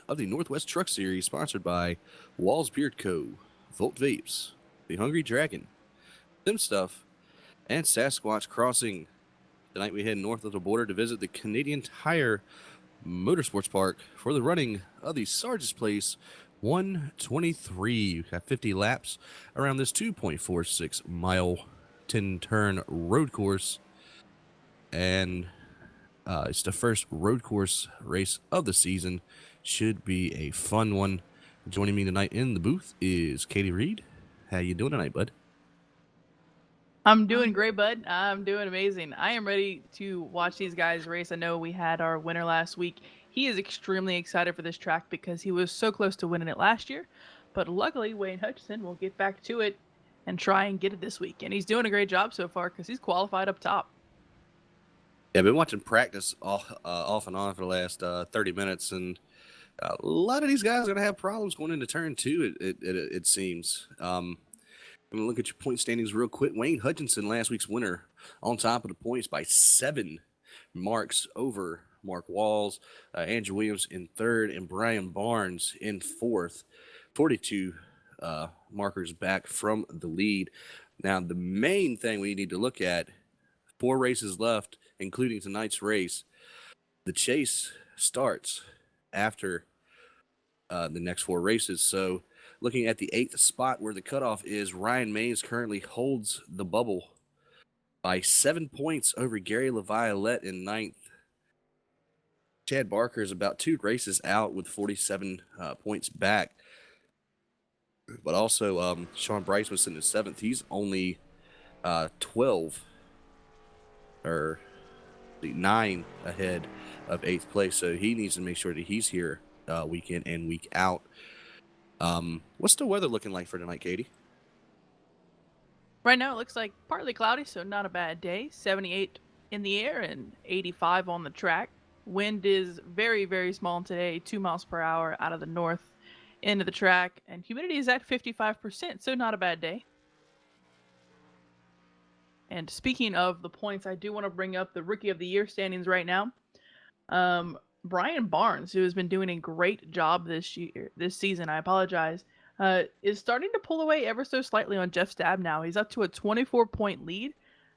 of the Northwest Truck Series, sponsored by Walls Beard Co., Volt Vapes, The Hungry Dragon, Sim Stuff, and Sasquatch Crossing. Tonight we head north of the border to visit the Canadian Tire Motorsports Park for the running of the Sarge's Place 123. We've got 50 laps around this 2.46 mile 10 turn road course. And it's the first road course race of the season. Should be a fun one. Joining me tonight in the booth is Katie Reed. How you doing tonight, bud? I'm doing great, bud. I'm doing amazing. I am ready to watch these guys race. I know we had our winner last week. He is extremely excited for this track because he was so close to winning it last year. But luckily, Wayne Hutchinson will get back to it and try and get it this week. And he's doing a great job so far because he's qualified up top. Yeah, I've been watching practice off and on for the last 30 minutes, and a lot of these guys are going to have problems going into turn two, it seems. I'm going to look at your point standings real quick. Wayne Hutchinson, last week's winner, on top of the points by 7 marks over Mark Walls, Andrew Williams in third, and Brian Barnes in fourth. 42 markers back from the lead. Now, the main thing we need to look at, 4 races left, including tonight's race. The chase starts after the next 4 races. So, looking at the 8th spot where the cutoff is, Ryan Mays currently holds the bubble by 7 points over Gary LaViolette in 9th. Chad Barker is about 2 races out with 47 points back. But also, Sean Bryce was in the 7th. He's only 12 or 9 ahead of 8th place. So he needs to make sure that he's here week in and week out. What's the weather looking like for tonight, Katie? Right now, it looks like partly cloudy, so not a bad day. 78 in the air and 85 on the track. Wind is very, very small today, 2 miles per hour out of the north end of the track, and humidity is at 55%, so not a bad day. And speaking of the points, I do want to bring up the Rookie of the Year standings right now. Brian Barnes, who has been doing a great job this season, I apologize, is starting to pull away ever so slightly on Jeff Stab now. He's up to a 24-point lead.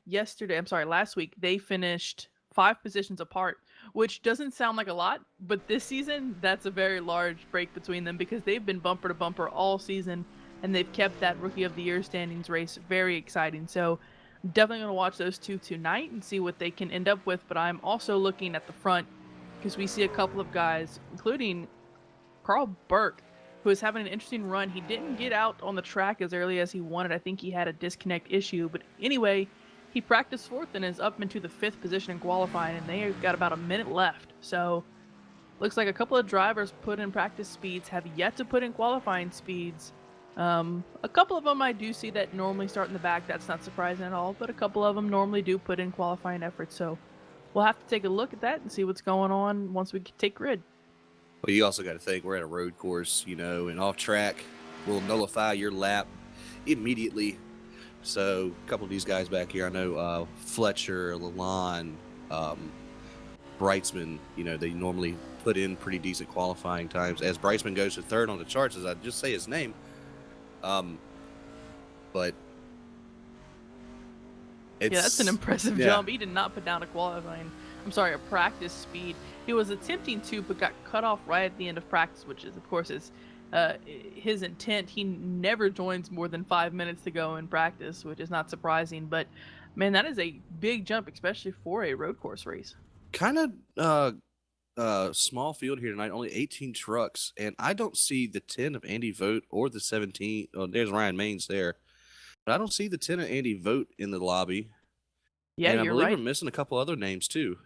Last week, they finished 5 positions apart, which doesn't sound like a lot, but this season, that's a very large break between them because they've been bumper to bumper all season, and they've kept that Rookie of the Year standings race very exciting. So definitely going to watch those two tonight and see what they can end up with, but I'm also looking at the front because we see a couple of guys, including Carl Burke, who is having an interesting run. He didn't get out on the track as early as he wanted. I think he had a disconnect issue, but anyway, he practiced 4th and is up into the 5th position in qualifying, and they've got about a minute left. So looks like a couple of drivers put in practice speeds, have yet to put in qualifying speeds. A couple of them I do see that normally start in the back. That's not surprising at all, but a couple of them normally do put in qualifying efforts. So we'll have to take a look at that and see what's going on once we take grid. Well, you also got to think we're at a road course, and off track will nullify your lap immediately. So a couple of these guys back here, I know Fletcher, Lalonde, Breitzman, they normally put in pretty decent qualifying times. As Breitzman goes to 3rd on the charts, as I just say his name, but that's an impressive jump. He did not put down a practice speed. He was attempting to, but got cut off right at the end of practice, which is, of course, his intent. He never joins more than 5 minutes to go in practice, which is not surprising. But, man, that is a big jump, especially for a road course race. Kind of small field here tonight, only 18 trucks, and I don't see the 10 of Andy Vogt or the 17. Oh, there's Ryan Maines there. But I don't see the 10 of Andy Vogt in the lobby. Yeah, and I you're believe right. we're missing a couple other names, too.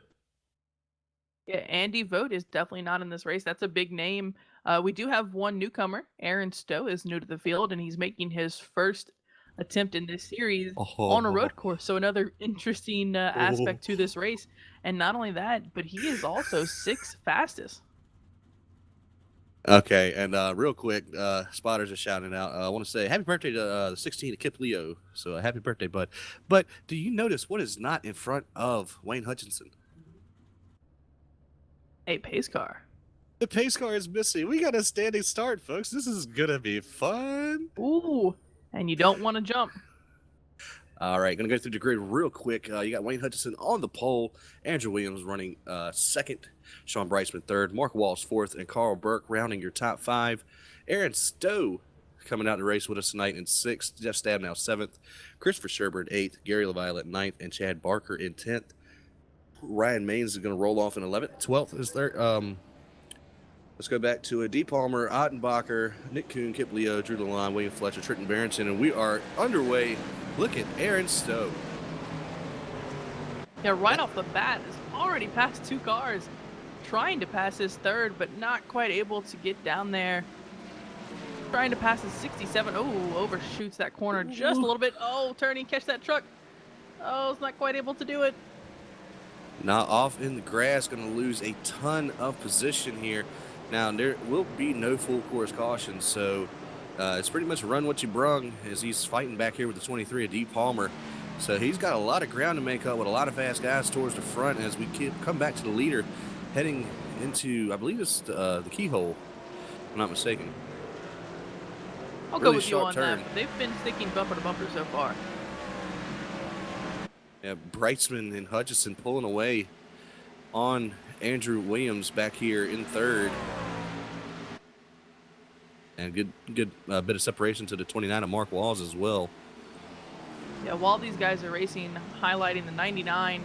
Yeah, Andy Vogt is definitely not in this race. That's a big name. We do have one newcomer. Aaron Stowe is new to the field, and he's making his first attempt in this series on a road course. So another interesting aspect to this race. And not only that, but he is also 6th fastest. Okay, and real quick, spotters are shouting out. I want to say happy birthday to the 16 to Kip Leo. So happy birthday, bud. But do you notice what is not in front of Wayne Hutchinson? A pace car. The pace car is missing. We got a standing start, folks. This is gonna be fun. Ooh, and you don't want to jump. All right, gonna go through the grid real quick. You got Wayne Hutchinson on the pole, Andrew Williams running second, Sean Brightsman third, Mark Walsh fourth, and Carl Burke rounding your top five. Aaron Stowe coming out to race with us tonight in sixth, Jeff Stabnow seventh, Christopher Sherburne eighth, Gary LaViolette ninth, and Chad Barker in 10th. Ryan Maines is going to roll off in 11th. 12th is third. Let's go back to Dee Palmer, Ottenbacher, Nick Kuhn, Kip Leo, Drew Lalonde, William Fletcher, Trenton Barrington, and we are underway. Look at Aaron Stowe. Yeah, right off the bat, is already past 2 cars. Trying to pass his third, but not quite able to get down there. Trying to pass his 67. Oh, overshoots that corner just a little bit. Oh, turning, catch that truck. Oh, it's not quite able to do it. Now off in the grass, going to lose a ton of position here. Now, there will be no full course caution, so it's pretty much run what you brung as he's fighting back here with the 23 of Dee Palmer. So he's got a lot of ground to make up with a lot of fast guys towards the front as we come back to the leader heading into, I believe it's the keyhole, if I'm not mistaken. I'll go with you on that. They've been sticking bumper to bumper so far. Yeah, Brightsman and Hutchison pulling away on Andrew Williams back here in third. And good bit of separation to the 29 of Mark Walls as well. Yeah, while these guys are racing, highlighting the 99,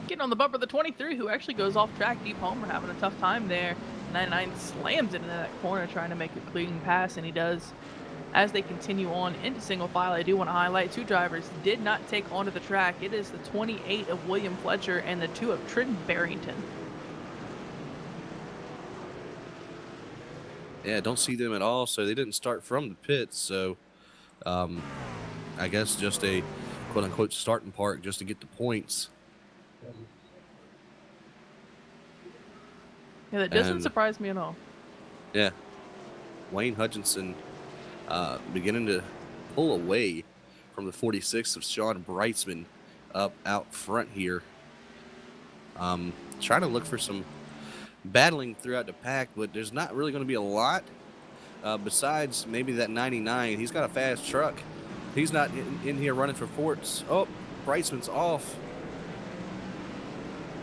getting on the bumper, the 23, who actually goes off track. Dee Palmer having a tough time there. 99 slams into that corner, trying to make a clean pass, and he does. As they continue on into single file, I do want to highlight 2 drivers did not take onto the track. It is the 28 of William Fletcher and the 2 of Trenton Barrington. Yeah, don't see them at all, so they didn't start from the pits. So I guess just a quote-unquote starting park just to get the points. Yeah, that doesn't surprise me at all. Yeah. Wayne Hutchinson beginning to pull away from the 46 of Sean Brightsman up out front here. Trying to look for some battling throughout the pack, but there's not really going to be a lot besides maybe that 99. He's got a fast truck. He's not in here running for ports. Oh, Brightsman's off.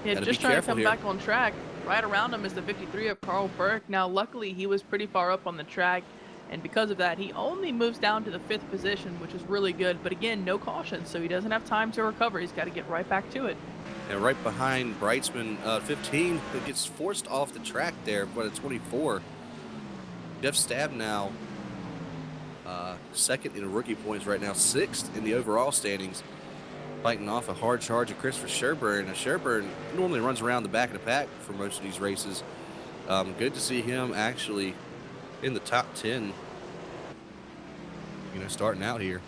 Yeah, just trying to come back on track. Right around him is the 53 of Carl Burke. Now, luckily, he was pretty far up on the track, and because of that, he only moves down to the 5th position, which is really good. But again, no caution, so he doesn't have time to recover. He's got to get right back to it. And right behind Brightsman, 15, that gets forced off the track there by the 24. Jeff Stabnow, second in rookie points right now, 6th in the overall standings, fighting off a hard charge of Christopher Sherburne. Now, Sherburne normally runs around the back of the pack for most of these races. Good to see him actually in the top 10, starting out here.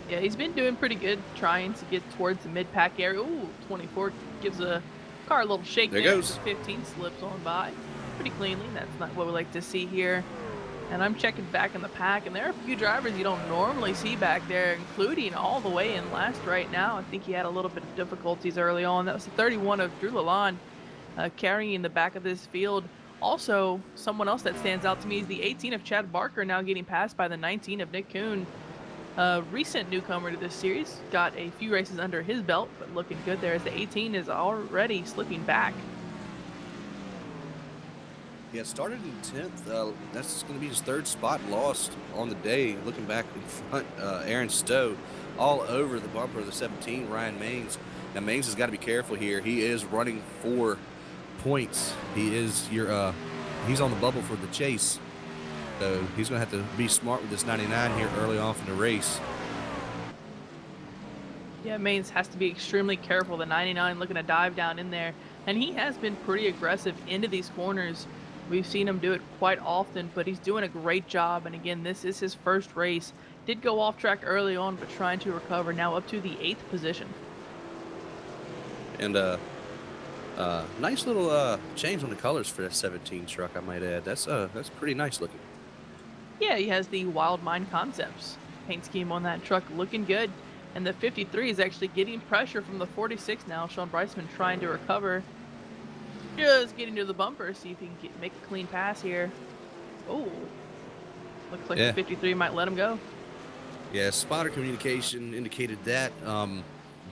Yeah, he's been doing pretty good, trying to get towards the mid-pack area. Ooh, 24 gives a car a little shake there. Goes. 15 slips on by pretty cleanly. That's not what we like to see here. And I'm checking back in the pack, and there are a few drivers you don't normally see back there, including all the way in last right now. I think he had a little bit of difficulties early on. That was the 31 of Drew Lalonde carrying the back of this field. Also, someone else that stands out to me is the 18 of Chad Barker, now getting passed by the 19 of Nick Kuhn. Recent newcomer to this series, got a few races under his belt, but looking good there as the 18 is already slipping back. Yeah, started in 10th. That's going to be his 3rd spot lost on the day. Looking back in front, Aaron Stowe all over the bumper of the 17, Ryan Maines. Now, Maines has got to be careful here. He is running for points. He is he's on the bubble for the chase. So he's going to have to be smart with this 99 here early off in the race. Yeah, Maines has to be extremely careful. The 99 looking to dive down in there. And he has been pretty aggressive into these corners. We've seen him do it quite often, but he's doing a great job. And again, this is his first race. Did go off track early on, but trying to recover. Now up to the 8th position. And nice little change on the colors for that 17 truck, I might add. That's pretty nice looking. Yeah, he has the Wild Mind Concepts paint scheme on that truck, looking good. And the 53 is actually getting pressure from the 46 now. Sean Brightsman trying to recover. Just getting to the bumper, see if he can make a clean pass here. Oh, looks like Yeah. the 53 might let him go. Yeah, spotter communication indicated that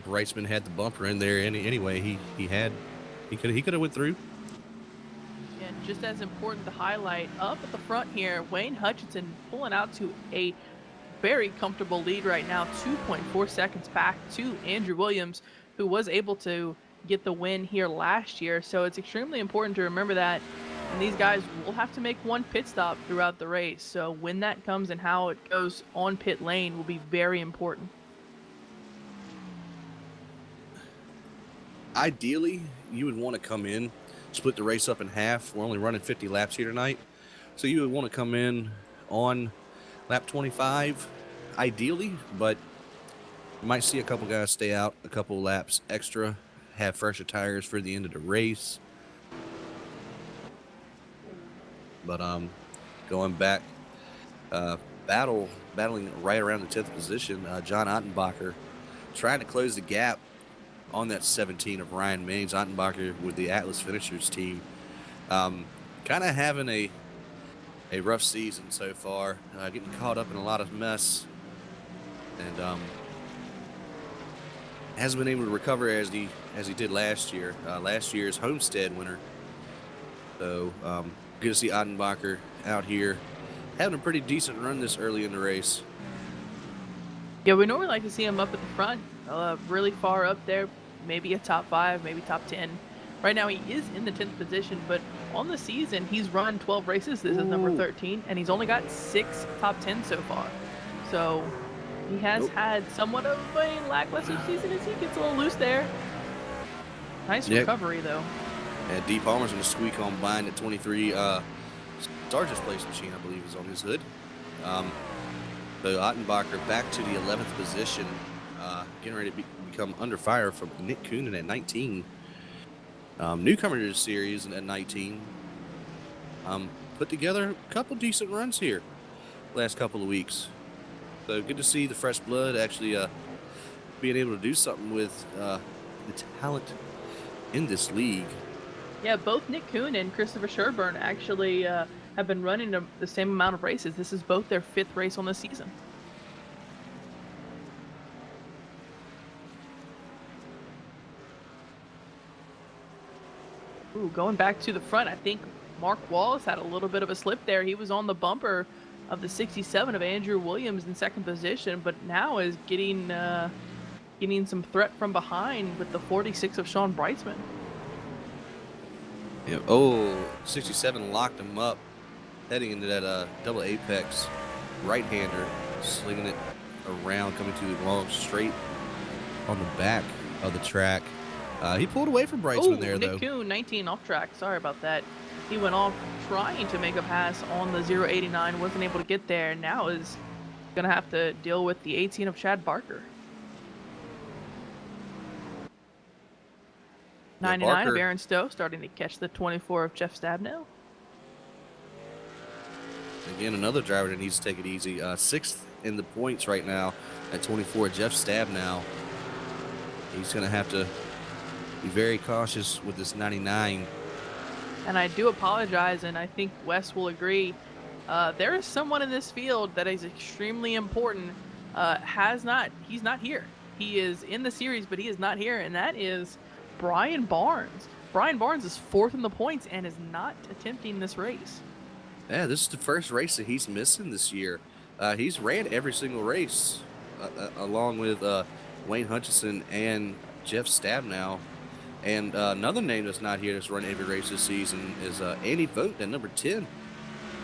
Brightsman had the bumper in there anyway. He could have went through. And just as important to highlight, up at the front here, Wayne Hutchinson pulling out to a very comfortable lead right now, 2.4 seconds back to Andrew Williams, who was able to get the win here last year. So it's extremely important to remember that. And these guys will have to make one pit stop throughout the race. So when that comes and how it goes on pit lane will be very important. Ideally, you would want to come in, split the race up in half. We're only running 50 laps here tonight. So you would want to come in on lap 25, ideally, but you might see a couple guys stay out a couple laps extra, have fresher tires for the end of the race. But going back, battling right around the 10th position, John Ottenbacher trying to close the gap on that 17 of Ryan Maines. Ottenbacher with the Atlas Finishers team, kind of having a rough season so far, getting caught up in a lot of mess, and hasn't been able to recover as he did last year. Last year's Homestead winner. So good to see Ottenbacher out here having a pretty decent run this early in the race. Yeah, we normally like to see him up at the front, really far up there, maybe a top 5, maybe top 10. Right now he is in the 10th position, but on the season he's run 12 races. This is number 13, and he's only got 6 top 10 so far. So he has had somewhat of a lackluster season as he gets a little loose there. Nice recovery though. Yeah, D. Palmer's going to squeak on behind at 23. Sarge's place machine, I believe, is on his hood. So Ottenbacher back to the 11th position, getting ready to become under fire from Nick Coonan at 19. Newcomer to the series at 19. Put together a couple decent runs here last couple of weeks. So good to see the fresh blood actually being able to do something with the talent in this league. Yeah, both Nick Kuhn and Christopher Sherburne actually have been running the same amount of races. This is both their 5th race on the season. Ooh, going back to the front, I think Mark Wallace had a little bit of a slip there. He was on the bumper of the 67 of Andrew Williams in 2nd position, but now is getting some threat from behind with the 46 of Sean Brightsman. Yeah, 67 locked him up, heading into that double apex right-hander, slinging it around, coming to the long straight on the back of the track. He pulled away from Brightsman there, though. Nick Kuhn, 19 off track. Sorry about that. He went off trying to make a pass on the 089, wasn't able to get there. Now is going to have to deal with the 18 of Chad Barker. 99 of Aaron Stowe starting to catch the 24 of Jeff Stabnow. Again, another driver that needs to take it easy. 6th in the points right now at 24. Jeff Stabnow. He's going to have to be very cautious with this 99. And I do apologize, and I think Wes will agree. There is someone in this field that is extremely important. He's not here. He is in the series, but he is not here, and that is Brian Barnes. Brian Barnes is 4th in the points and is not attempting this race. Yeah, this is the first race that he's missing this year. He's ran every single race along with Wayne Hutchinson and Jeff Stabnow. And another name that's not here that's run every race this season is Andy Vogt at number 10.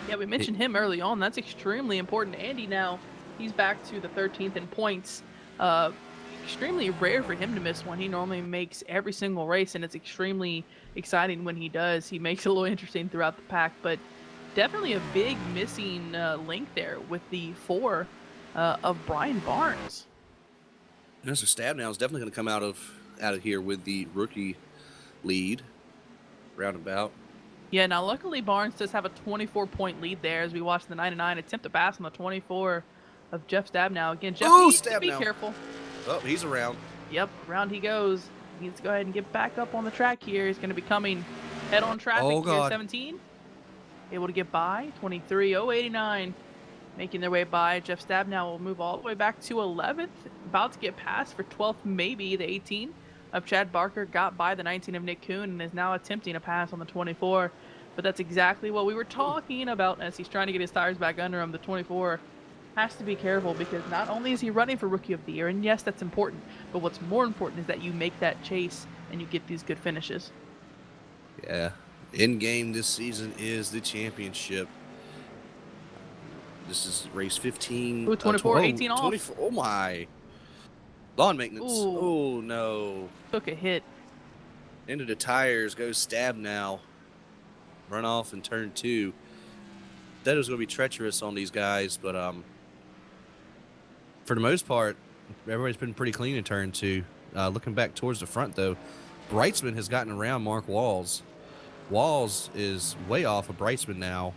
Yeah, we mentioned him early on. That's extremely important. Andy now, he's back to the 13th in points. Extremely rare for him to miss one. He normally makes every single race, and it's extremely exciting when he does. He makes it a little interesting throughout the pack, but definitely a big missing link there with the 4 of Brian Barnes. Mr. Stabnow is definitely going to come out of here with the rookie lead roundabout. Yeah, now luckily Barnes does have a 24-point lead there as we watch the 99 attempt to pass on the 24 of Jeff Stabnow. Again, Jeff needs to be careful. Oh, he's around. Yep, around he goes. He needs to go ahead and get back up on the track here. He's going to be coming Head-on traffic Oh, here, God. 17. Able to get by, 23.089. Making their way by. Jeff Stabnow will move all the way back to 11th. About to get past for 12th, maybe the 18 of Chad Barker. Got by the 19 of Nick Kuhn and is now attempting a pass on the 24. But that's exactly what we were talking about as he's trying to get his tires back under him. The 24 has to be careful because not only is he running for Rookie of the Year, and yes, that's important, but what's more important is that you make that chase and you get these good finishes. Yeah. In game this season is the championship. This is race 15. Ooh, 24, 18 off. 24. Oh, my. Lawn maintenance. Ooh. Oh, no. Took a hit. Into the tires. Goes Stabnow. Run off in turn 2. That was going to be treacherous on these guys, but for the most part, everybody's been pretty clean in turn 2. Looking back towards the front, though, Brightsman has gotten around Mark Walls. Walls is way off of Brightsman now,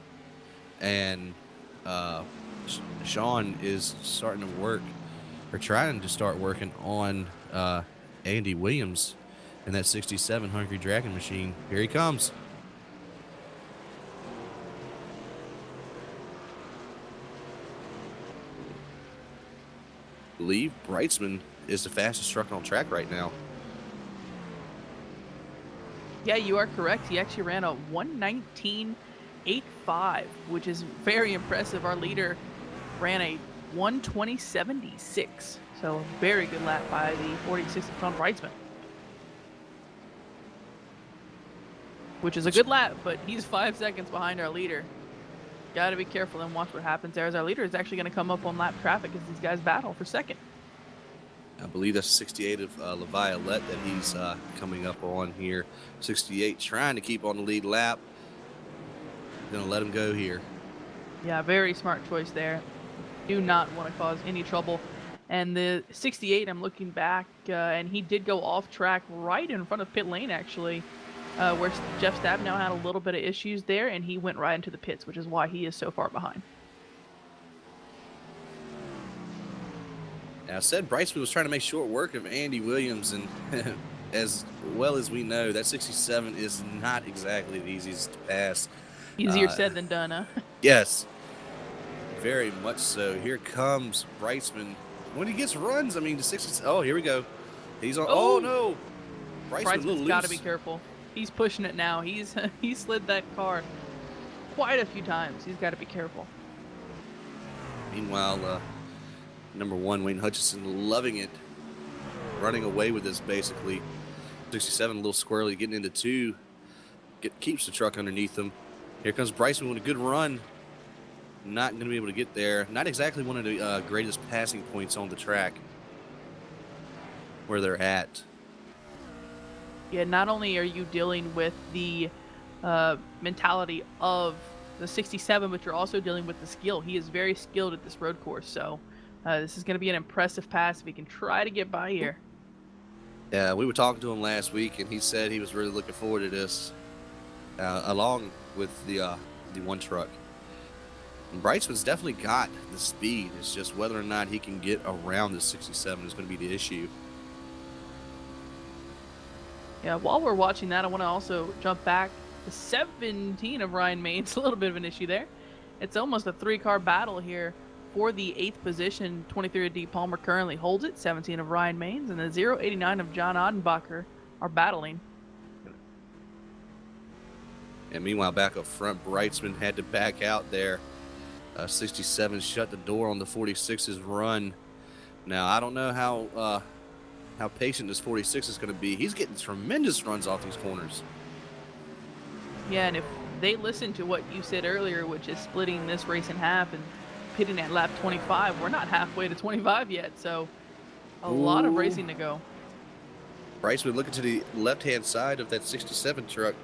and Sean is starting to work, or trying to start working on Andy Williams in that 67 Hungry Dragon machine. Here he comes. I believe Brightsman is the fastest truck on track right now. Yeah, you are correct. He actually ran a 1:19.85, which is very impressive. Our leader ran a 1:20.76, so a very good lap by the 46 of Sean Brightsman. Which is a good lap, but he's 5 seconds behind our leader. Got to be careful and watch what happens there, as our leader is actually going to come up on lap traffic as these guys battle for second. I believe that's 68 of Laviolette that he's coming up on here. 68 trying to keep on the lead lap. Going to let him go here. Yeah, very smart choice there. Do not want to cause any trouble. And the 68, I'm looking back, and he did go off track right in front of pit lane, actually, where Jeff Stabnow had a little bit of issues there, and he went right into the pits, which is why he is so far behind. Now, I said Brightsman was trying to make short work of Andy Williams, and as well as we know, that 67 is not exactly the easiest to pass. Easier said than done, huh? Yes, very much so. Here comes Brightsman. When he gets runs, I mean, the 60. Oh, here we go. He's on. Oh, no. Brightsman's got to be careful. He's pushing it now. He slid that car quite a few times. He's got to be careful. Meanwhile, number 1, Wayne Hutchison, loving it. Running away with this, basically. 67, a little squirrely, getting into 2. Keeps the truck underneath him. Here comes Brightsman with a good run. Not going to be able to get there. Not exactly one of the greatest passing points on the track where they're at. Yeah, not only are you dealing with the mentality of the 67, but you're also dealing with the skill. He is very skilled at this road course, so this is going to be an impressive pass if he can try to get by here. Yeah, we were talking to him last week, and he said he was really looking forward to this, along with the one truck. And Brightsman's definitely got the speed. It's just whether or not he can get around the 67 is going to be the issue. Yeah, while we're watching that, I want to also jump back. The 17 of Ryan Maines, a little bit of an issue there. It's almost a 3-car battle here for the 8th position. 23 of D. Palmer currently holds it. 17 of Ryan Maines and the 089 of John Odenbacher are battling. And meanwhile, back up front, Brightsman had to back out there. 67 shut the door on the 46's run. Now, I don't know how patient this 46 is going to be. He's getting tremendous runs off these corners. Yeah, and if they listen to what you said earlier, which is splitting this race in half and pitting at lap 25, we're not halfway to 25 yet, so a lot of racing to go. Brightsman looking to the left-hand side of that 67 truck.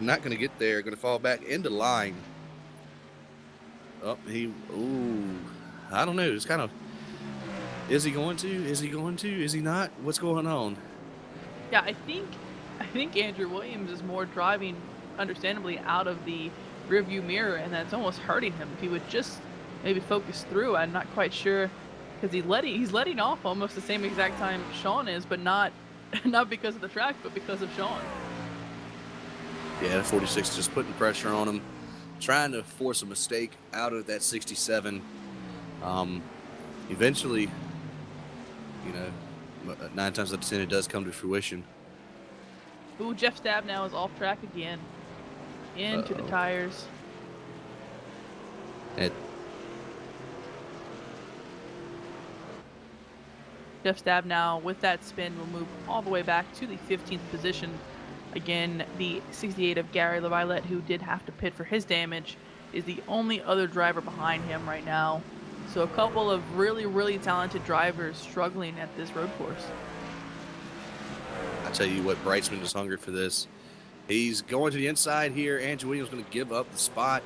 Not going to get there. Going to fall back into line. Oh, I don't know. It's kind of, is he going to? Is he going to? Is he not? What's going on? Yeah, I think Andrew Williams is more driving, understandably, out of the rearview mirror, and that's almost hurting him. If he would just maybe focus through, I'm not quite sure, because he's letting off almost the same exact time Sean is, but not because of the track, but because of Sean. Yeah, the 46 just putting pressure on him, trying to force a mistake out of that 67. Um, Eventually, you know, 9 times out of 10, it does come to fruition. Ooh, Jeff Stabnow is off track again. Into the Uh-oh. tires. It, Jeff Stabnow, with that spin, will move all the way back to the 15th position. Again, the 68 of Gary Laviolette, who did have to pit for his damage, is the only other driver behind him right now. So a couple of really, really talented drivers struggling at this road course. I tell you what, Brightsman is hungry for this. He's going to the inside here. Andrew Williams going to give up the spot,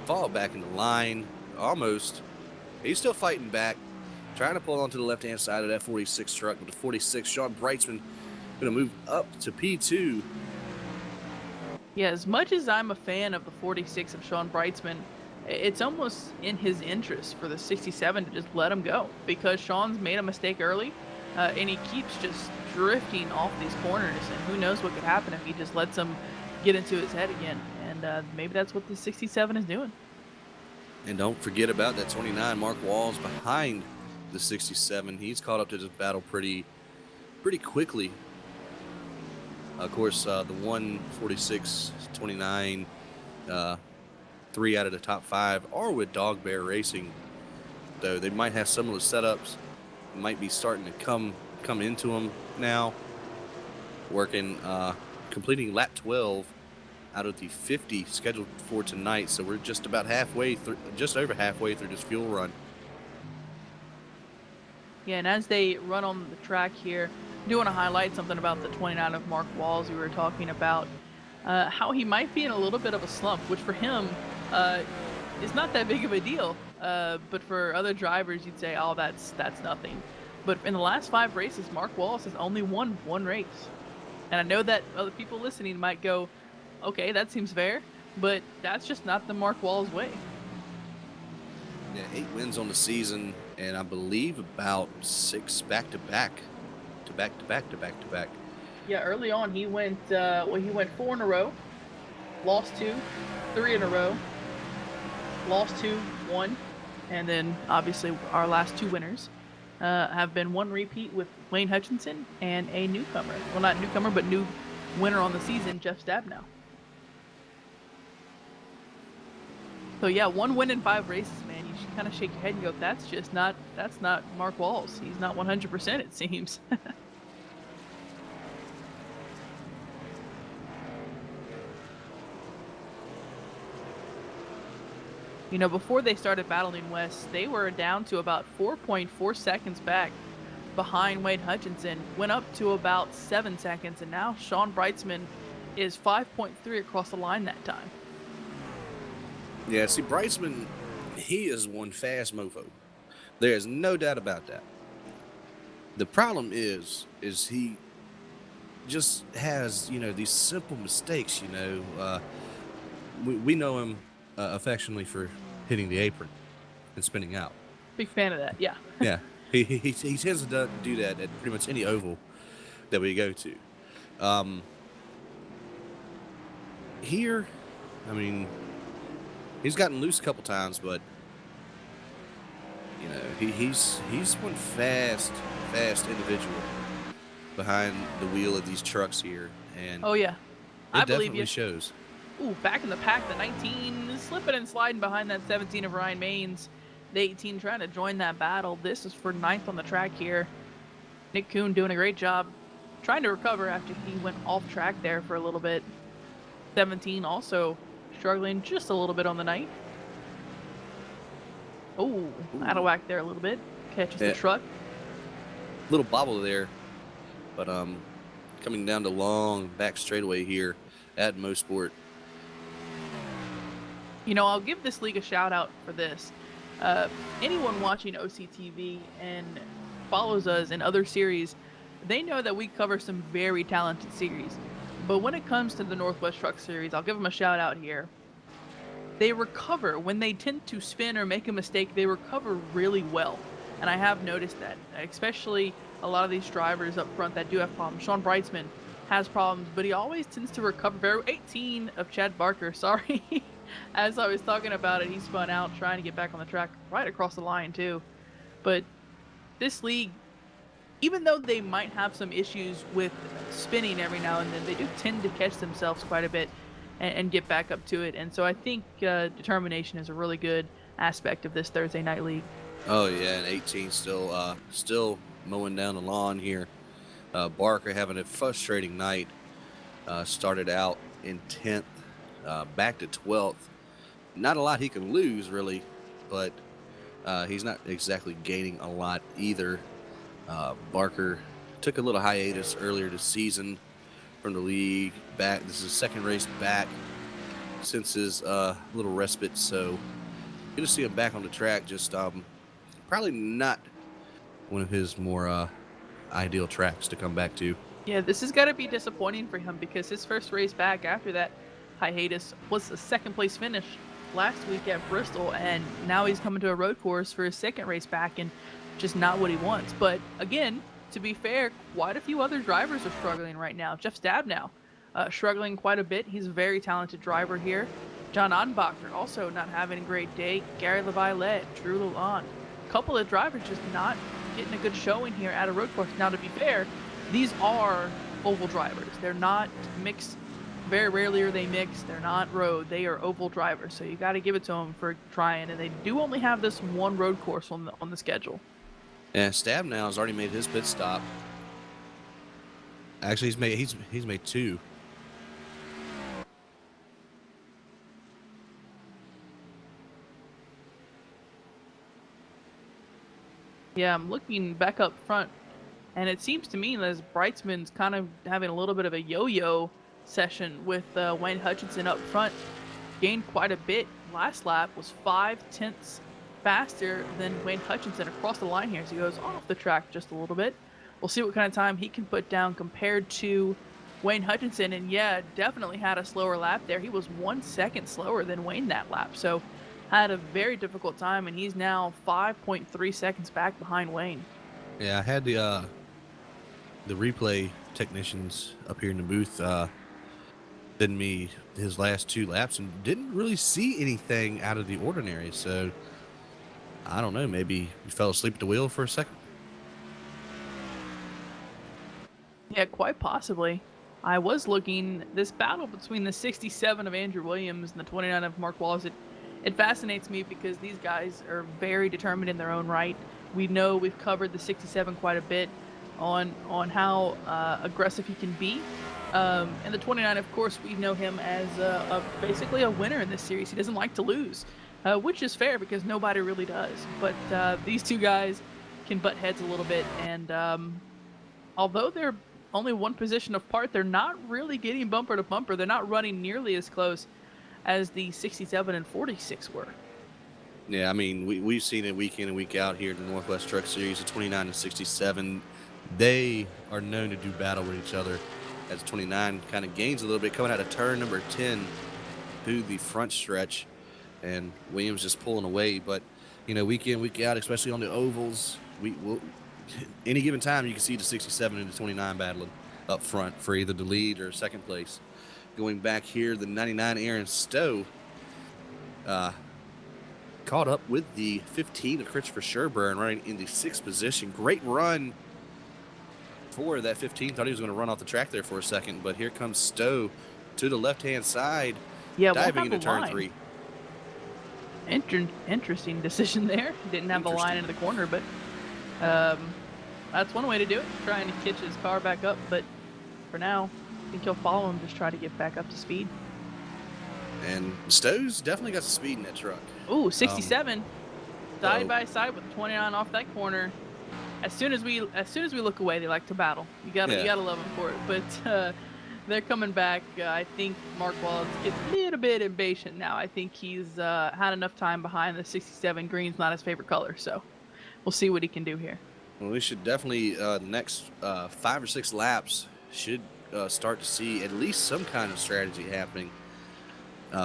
fall back in the line, almost. He's still fighting back, trying to pull onto the left-hand side of that 46 truck. With the 46, Sean Brightsman going to move up to P2. Yeah, as much as I'm a fan of the 46 of Sean Brightsman, it's almost in his interest for the 67 to just let him go, because Sean's made a mistake early, and he keeps just drifting off these corners, and who knows what could happen if he just lets him get into his head again. And maybe that's what the 67 is doing. And don't forget about that 29, Mark Walls, behind the 67. He's caught up to this battle pretty quickly. Of course, the 146, 29, 3 out of the top 5 are with Dog Bear Racing, though they might have similar setups. Might be starting to come into them now. Working, completing lap 12 out of the 50 scheduled for tonight. So we're just about halfway through, just over halfway through this fuel run. Yeah, and as they run on the track here, I do want to highlight something about the 29 of Mark Walls we were talking about. How he might be in a little bit of a slump, which for him is not that big of a deal. But for other drivers, you'd say, oh, that's nothing. But in the last 5 races, Mark Walls has only won 1 race. And I know that other people listening might go, okay, that seems fair, but that's just not the Mark Walls way. Yeah, 8 wins on the season, and I believe about 6 back-to-back. Yeah, early on he went 4 in a row, lost 2, 3 in a row, lost 2, 1, and then obviously our last 2 winners have been 1 repeat with Wayne Hutchinson and a newcomer. Well, not newcomer, but new winner on the season, Jeff Stabnow. So yeah, 1 win in 5 races, man. You should kind of shake your head and go, that's not Mark Walls. He's not 100%, it seems. You know, before they started battling west, they were down to about 4.4 seconds back behind Wayne Hutchinson, went up to about 7 seconds, and now Sean Brightsman is 5.3 across the line that time. Yeah, see, Brightsman, he is one fast mofo. There is no doubt about that. The problem is he just has, these simple mistakes, we know him affectionately for hitting the apron and spinning out. Big fan of that, yeah. Yeah, he tends to do that at pretty much any oval that we go to. Here, I mean, he's gotten loose a couple times, but he's one fast individual behind the wheel of these trucks here, and oh yeah, I believe you. Shows. Ooh, back in the pack, the 19 is slipping and sliding behind that 17 of Ryan Maines. The 18 trying to join that battle. This is for 9th on the track here. Nick Kuhn doing a great job trying to recover after he went off track there for a little bit. 17 also struggling just a little bit on the night. Oh, out of whack there a little bit. Catches the truck. Little bobble there, but coming down the long back straightaway here at Motorsports. I'll give this league a shout out for this. Anyone watching OCTV and follows us in other series, they know that we cover some very talented series. But when it comes to the Northwest Truck Series, I'll give them a shout out here. They recover when they tend to spin or make a mistake. They recover really well, and I have noticed that, especially a lot of these drivers up front that do have problems. Sean Brightsman, has problems, but he always tends to recover very 18 of Chad Barker, sorry. As I was talking about it, he spun out trying to get back on the track right across the line too. But this league, even though they might have some issues with spinning every now and then, they do tend to catch themselves quite a bit and get back up to it. And so I think determination is a really good aspect of this Thursday night league. Oh yeah, and 18 still mowing down the lawn here. Barker having a frustrating night. Started out in 10th, back to 12th. Not a lot he can lose really, but he's not exactly gaining a lot either. Barker took a little hiatus earlier this season from the league. Back, this is his second race back since his little respite, so good to see him back on the track. Just probably not one of his more ideal tracks to come back to. Yeah, this has got to be disappointing for him because his first race back after that hiatus was a second place finish last week at Bristol, and now he's coming to a road course for his second race back and just not what he wants. But again, to be fair, quite a few other drivers are struggling right now. Jeff Stabnow struggling quite a bit. He's a very talented driver here. John Odenbacher also not having a great day. Gary Leviolette, Drew Lalonde. A couple of drivers just not getting a good showing here at a road course. Now, to be fair, these are oval drivers. They're not mixed. Very rarely are they mixed. They're not road. They are oval drivers. So you got to give it to them for trying. And they do only have this one road course on the schedule. And Stabnow has already made his pit stop. Actually, he's made two. Yeah, I'm looking back up front, and it seems to me that Brightsman's kind of having a little bit of a yo-yo session with Wayne Hutchinson up front. Gained quite a bit last lap, was 5/10 faster than Wayne Hutchinson across the line here, so he goes off the track just a little bit. We'll see what kind of time he can put down compared to Wayne Hutchinson, and yeah, definitely had a slower lap there. He was 1 second slower than Wayne that lap, so had a very difficult time, and he's now 5.3 seconds back behind Wayne. Yeah, I had the replay technicians up here in the booth send me his last two laps and didn't really see anything out of the ordinary. So I don't know, maybe he fell asleep at the wheel for a second. Yeah, quite possibly. I was looking, this battle between the 67 of Andrew Williams and the 29 of Mark Wallace, it fascinates me because these guys are very determined in their own right. We know we've covered the 67 quite a bit on how aggressive he can be. And the 29, of course, we know him as basically a winner in this series. He doesn't like to lose, which is fair because nobody really does. But these two guys can butt heads a little bit, and although they're only one position apart, they're not really getting bumper to bumper. They're not running nearly as close as the 67 and 46 were. Yeah, I mean, we've seen it week in and week out here in the Northwest Truck Series. The 29 and 67, they are known to do battle with each other. As 29 kind of gains a little bit, coming out of turn number 10 through the front stretch, and Williams just pulling away. But, you know, week in, week out, especially on the ovals, any given time you can see the 67 and the 29 battling up front for either the lead or second place. Going back here, the 99 Aaron Stowe caught up with the 15 of Christopher Sherburne running in the 6th position. Great run for that 15. Thought he was going to run off the track there for a second, but here comes Stowe to the left-hand side, diving into turn 3. Interesting decision there. Didn't have the line into the corner, but that's one way to do it, trying to catch his car back up. But for now, I think he'll follow him, just try to get back up to speed. And Stowe's definitely got some speed in that truck. Ooh, 67, side by side with 29 off that corner. As soon as we look away, they like to battle. You gotta love them for it. But they're coming back. I think Mark Wallace gets a little bit impatient now. I think he's had enough time behind the 67. Green's not his favorite color, so we'll see what he can do here. Well, we should definitely the next 5 or 6 laps should start to see at least some kind of strategy happening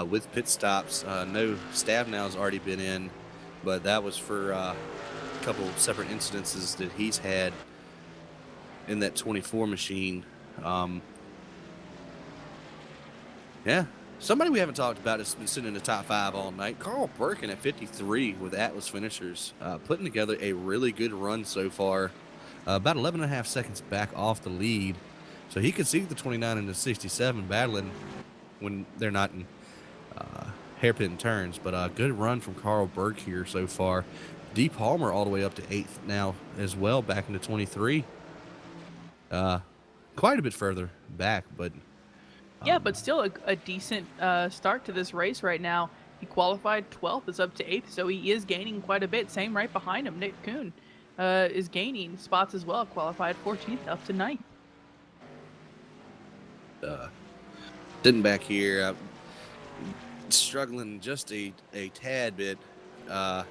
with pit stops. No, Stabnow's already been in, but that was for a couple separate incidences that he's had in that 24 machine. Yeah. Somebody we haven't talked about has been sitting in the top 5 all night. Carl Birkin at 53 with Atlas Finishers, putting together a really good run so far. About 11 and a half seconds back off the lead. So he could see the 29 and the 67 battling when they're not in hairpin turns. But a good run from Carl Burke here so far. D. Palmer all the way up to 8th now as well, back into 23. Quite a bit further back, but Yeah, but still a decent start to this race right now. He qualified 12th, is up to 8th, so he is gaining quite a bit. Same right behind him. Nick Kuhn is gaining spots as well, qualified 14th up to 9th. sitting back here, struggling just a tad bit. What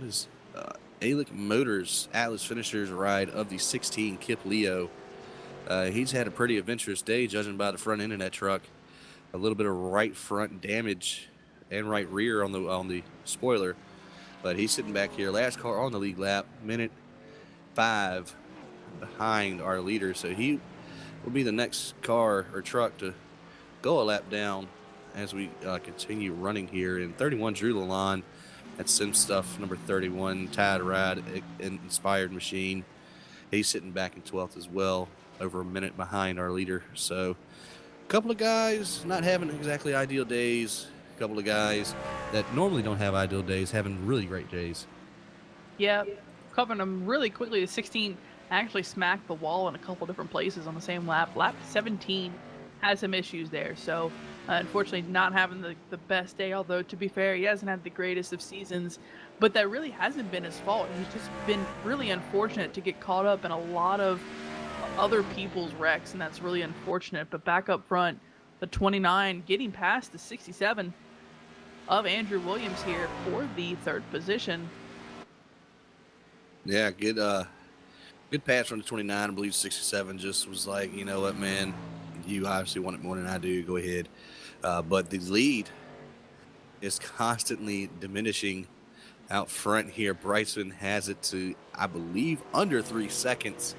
is Alic Motors Atlas Finishers ride of the 16 Kip Leo? He's had a pretty adventurous day, judging by the front end of that truck. A little bit of right front damage and right rear on the spoiler, but he's sitting back here. Last car on the lead lap, minute 5 behind our leader, so he will be the next car or truck to go a lap down as we continue running here. And 31 Drew Lalonde, that's Sim Stuff number 31, Tide Ride inspired machine. He's sitting back in 12th as well, over a minute behind our leader. So a couple of guys not having exactly ideal days. A couple of guys that normally don't have ideal days having really great days. Yeah, covering them really quickly. The 16 actually smacked the wall in a couple different places on the same lap. Lap 17 had some issues there, so unfortunately not having the best day, although to be fair, he hasn't had the greatest of seasons, but that really hasn't been his fault. He's just been really unfortunate to get caught up in a lot of other people's wrecks, and that's really unfortunate. But back up front, the 29 getting past the 67 of Andrew Williams here for the 3rd position. Yeah, good pass from the 29. I believe 67 just was like, you know what, man, you obviously want it more than I do. Go ahead. But the lead is constantly diminishing out front here. Bryson has it to, I believe, under 3 seconds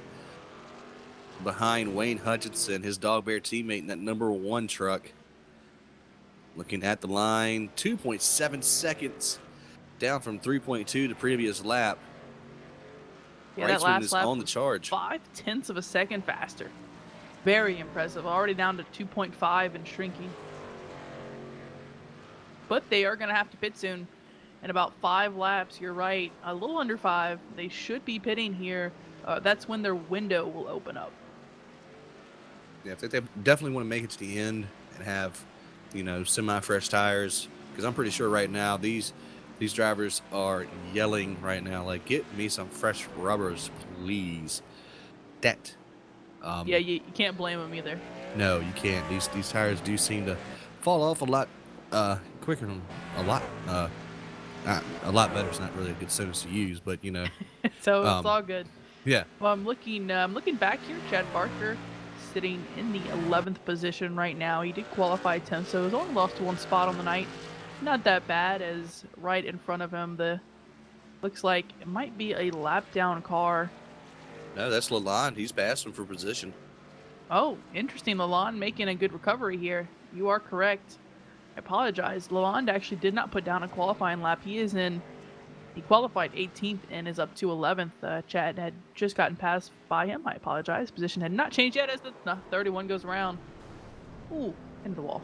behind Wayne Hutchinson, his Dog Bear teammate in that number 1 truck. Looking at the line, 2.7 seconds down from 3.2 the previous lap. Yeah, that Bryson last is lap on the was charge. 0.5 of a second faster. Very impressive. Already down to 2.5 and shrinking. But they are going to have to pit soon. In about 5 laps, you're right, a little under 5. They should be pitting here. That's when their window will open up. Yeah, they definitely want to make it to the end and have, semi-fresh tires. Because I'm pretty sure right now these drivers are yelling right now, like, get me some fresh rubbers, please. That. Yeah, you can't blame them either. No, you can't. These tires do seem to fall off a lot quicker than a lot better. It's not really a good sentence to use, but So it's all good. yeah. Well, I'm looking back here. Chad Barker sitting in the 11th position right now. He did qualify 10th, so he's only lost 1 spot on the night. Not that bad, as right in front of him, looks like it might be a lap down car. No, that's Lalonde. He's passed him for position. Oh, interesting. Lalonde making a good recovery here. You are correct. I apologize. Lalonde actually did not put down a qualifying lap. He qualified 18th and is up to 11th. Chad had just gotten passed by him. I apologize. Position had not changed yet as the 31 goes around. Ooh, into the wall.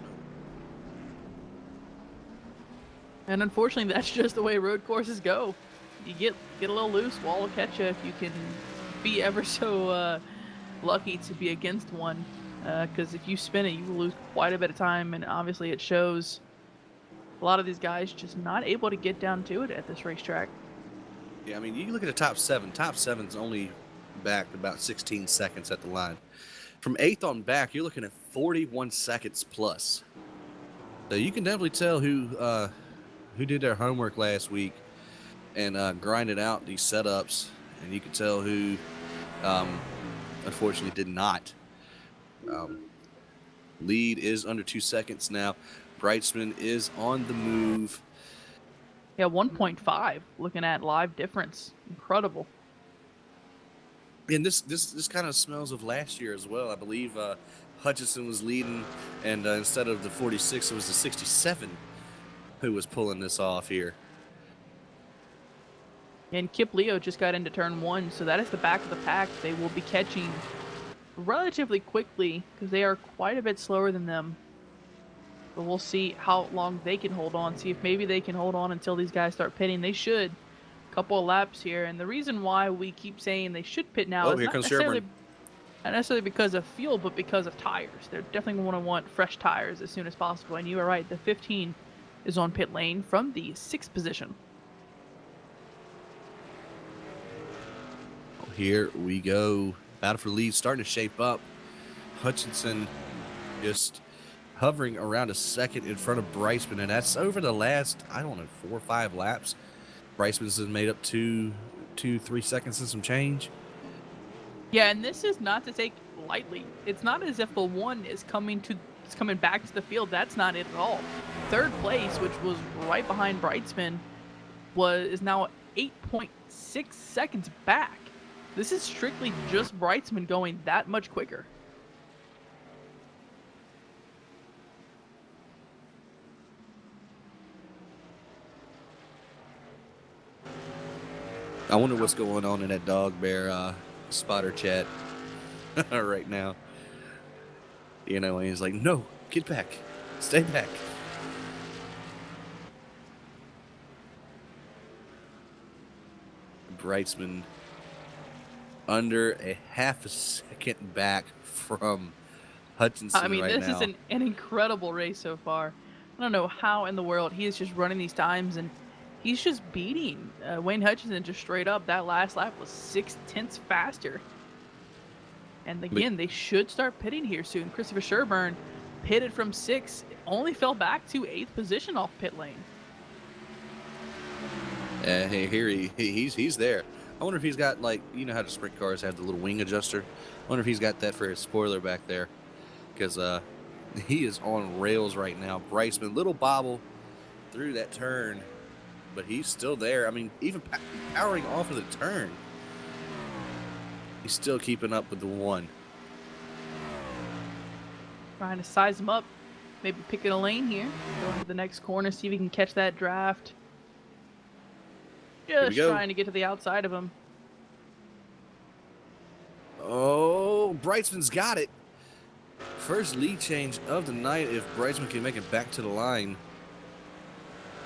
And unfortunately, that's just the way road courses go. You get a little loose, wall will catch you if you can be ever so lucky to be against one. Because if you spin it, you will lose quite a bit of time, and obviously it shows. A lot of these guys just not able to get down to it at this racetrack. Yeah, I mean, you look at the top 7. Top 7's only back about 16 seconds at the line. From 8th on back, you're looking at 41 seconds plus. So you can definitely tell who did their homework last week and grinded out these setups, and you can tell who unfortunately did not. Lead is under 2 seconds now. Brightsman is on the move. Yeah, 1.5. Looking at live difference, incredible. And this kind of smells of last year as well. I believe Hutchinson was leading, and instead of the 46, it was the 67 who was pulling this off here. And Kip Leo just got into turn 1, so that is the back of the pack. They will be catching relatively quickly because they are quite a bit slower than them. But we'll see how long they can hold on. See if maybe they can hold on until these guys start pitting. They should. A couple of laps here. And the reason why we keep saying they should pit now is Here comes Sherburne. not necessarily because of fuel, but because of tires. They're definitely going to want fresh tires as soon as possible. And you are right, the 15 is on pit lane from the 6th position. Here we go. Battle for the lead starting to shape up. Hutchinson just hovering around a second in front of Bryceman, and that's over the last, 4 or 5 laps. Bryceman's has made up 3 seconds and some change. Yeah, and this is not to take lightly. It's not as if the one is coming back to the field. That's not it at all. 3rd place, which was right behind Bryceman, is now 8.6 seconds back. This is strictly just Bryceman going that much quicker. I wonder what's going on in that dog bear spotter chat right now. You know, and he's like, no, get back. Stay back. Bryceman under a half a second back from Hutchinson right now. This is an incredible race so far. I don't know how in the world he is just running these times, and he's just beating Wayne Hutchinson just straight up. That last lap was 0.6 faster. And again, they should start pitting here soon. Christopher Sherburne pitted from 6th, only fell back to 8th position off pit lane. Here he's there. I wonder if he's got, like, you know how the sprint cars have the little wing adjuster? I wonder if he's got that for his spoiler back there. Because he is on rails right now. Bryceman, little bobble through that turn. But he's still there. I mean, even powering off of the turn, he's still keeping up with the one. Trying to size him up. Maybe picking a lane here. Going to the next corner, see if he can catch that draft. Just trying to get to the outside of him. Oh, Bryceman's got it. First lead change of the night if Bryceman can make it back to the line.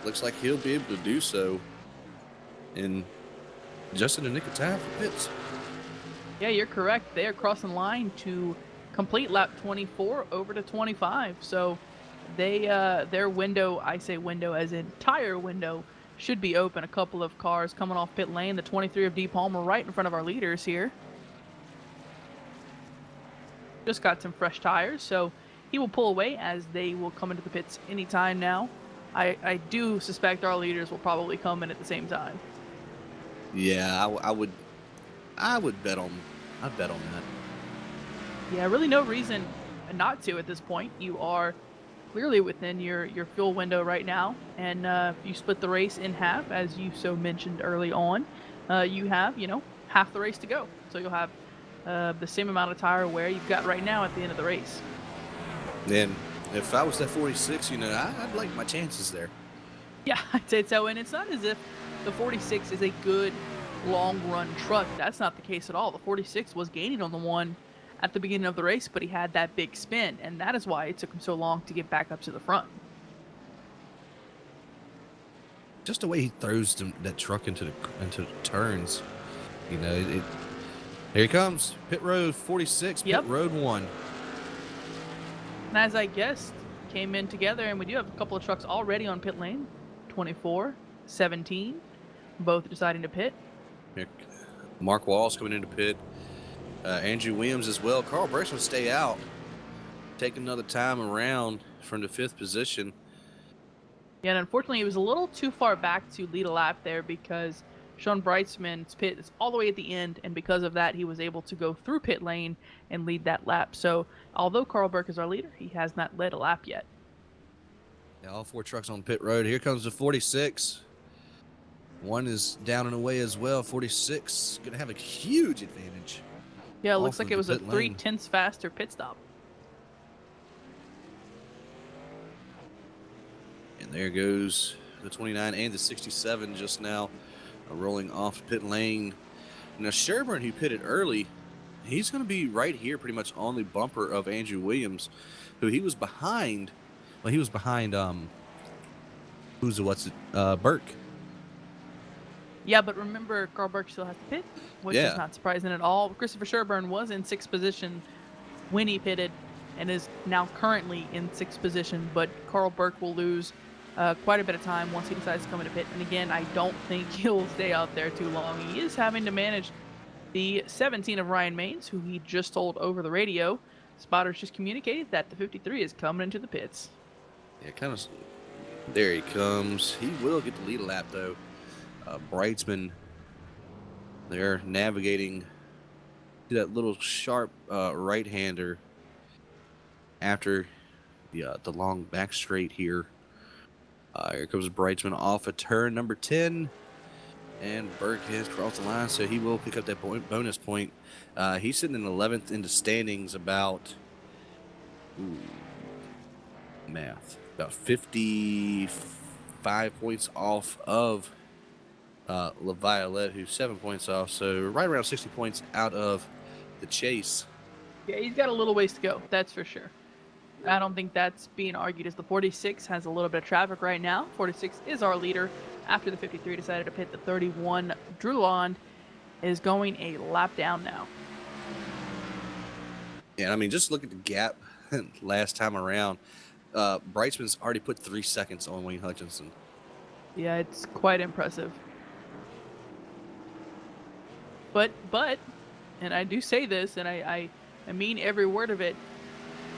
Looks like he'll be able to do so in just in the nick of time for pits. Yeah, you're correct. They are crossing line to complete lap 24 over to 25. So they their window, I say window as in tire window, should be open. A couple of cars coming off pit lane. The 23 of D. Palmer right in front of our leaders here. Just got some fresh tires, so he will pull away as they will come into the pits anytime now. I do suspect our leaders will probably come in at the same time. Yeah, I would bet on that. Yeah, really no reason not to at this point. You are clearly within your fuel window right now, and if you split the race in half, as you so mentioned early on, you have, half the race to go. So you'll have the same amount of tire wear you've got right now at the end of the race. And if I was that 46, I'd like my chances there. Yeah, I'd say so. And it's not as if the 46 is a good long-run truck. That's not the case at all. The 46 was gaining on the one at the beginning of the race, but he had that big spin, and that is why it took him so long to get back up to the front. Just the way he throws that truck into the turns, here he comes, pit road 46, Yep. Pit road 1. And as I guessed, came in together, and we do have a couple of trucks already on pit lane. 24, 17, both deciding to pit. Mark Wall's coming into pit. Andrew Williams as well. Carl Burks will stay out. Take another time around from the 5th position. Yeah, and unfortunately, he was a little too far back to lead a lap there because Sean Breitzman's pit is all the way at the end, and because of that, he was able to go through pit lane and lead that lap. So, although Carl Burke is our leader, he has not led a lap yet. Yeah, all 4 trucks on pit road. Here comes the 46. One is down and away as well. 46 going to have a huge advantage. Yeah, it looks like it was a 0.3 faster pit stop. And there goes the 29 and the 67 just now rolling off pit lane. Now, Sherburne, who pitted early, he's going to be right here pretty much on the bumper of Andrew Williams, who he was behind. Well, he was behind, Burke. Yeah, but remember, Carl Burke still has to pit, which is not surprising at all. Christopher Sherburne was in sixth position when he pitted and is now currently in sixth position, but Carl Burke will lose quite a bit of time once he decides to come into pit. And again, I don't think he'll stay out there too long. He is having to manage the 17 of Ryan Maines, who he just told over the radio. Spotters just communicated that the 53 is coming into the pits. Yeah, kind of. There he comes. He will get the lead lap, though. Brightsman, they're navigating to that little sharp right-hander after the long back straight here. Here comes Brightsman off of turn number 10. And Burke has crossed the line, so he will pick up that bonus point. He's sitting in 11th in the standings, about 55 points off of LaViolette, who's 7 points off. So right around 60 points out of the chase. Yeah, he's got a little ways to go, that's for sure. I don't think that's being argued, as the 46 has a little bit of traffic right now. 46 is our leader. After the 53 decided to pit, the 31, Drew Lond, is going a lap down now. Yeah, I mean, just look at the gap last time around. Brightsman's already put 3 seconds on Wayne Hutchinson. Yeah, it's quite impressive. But, and I do say this, and I mean every word of it,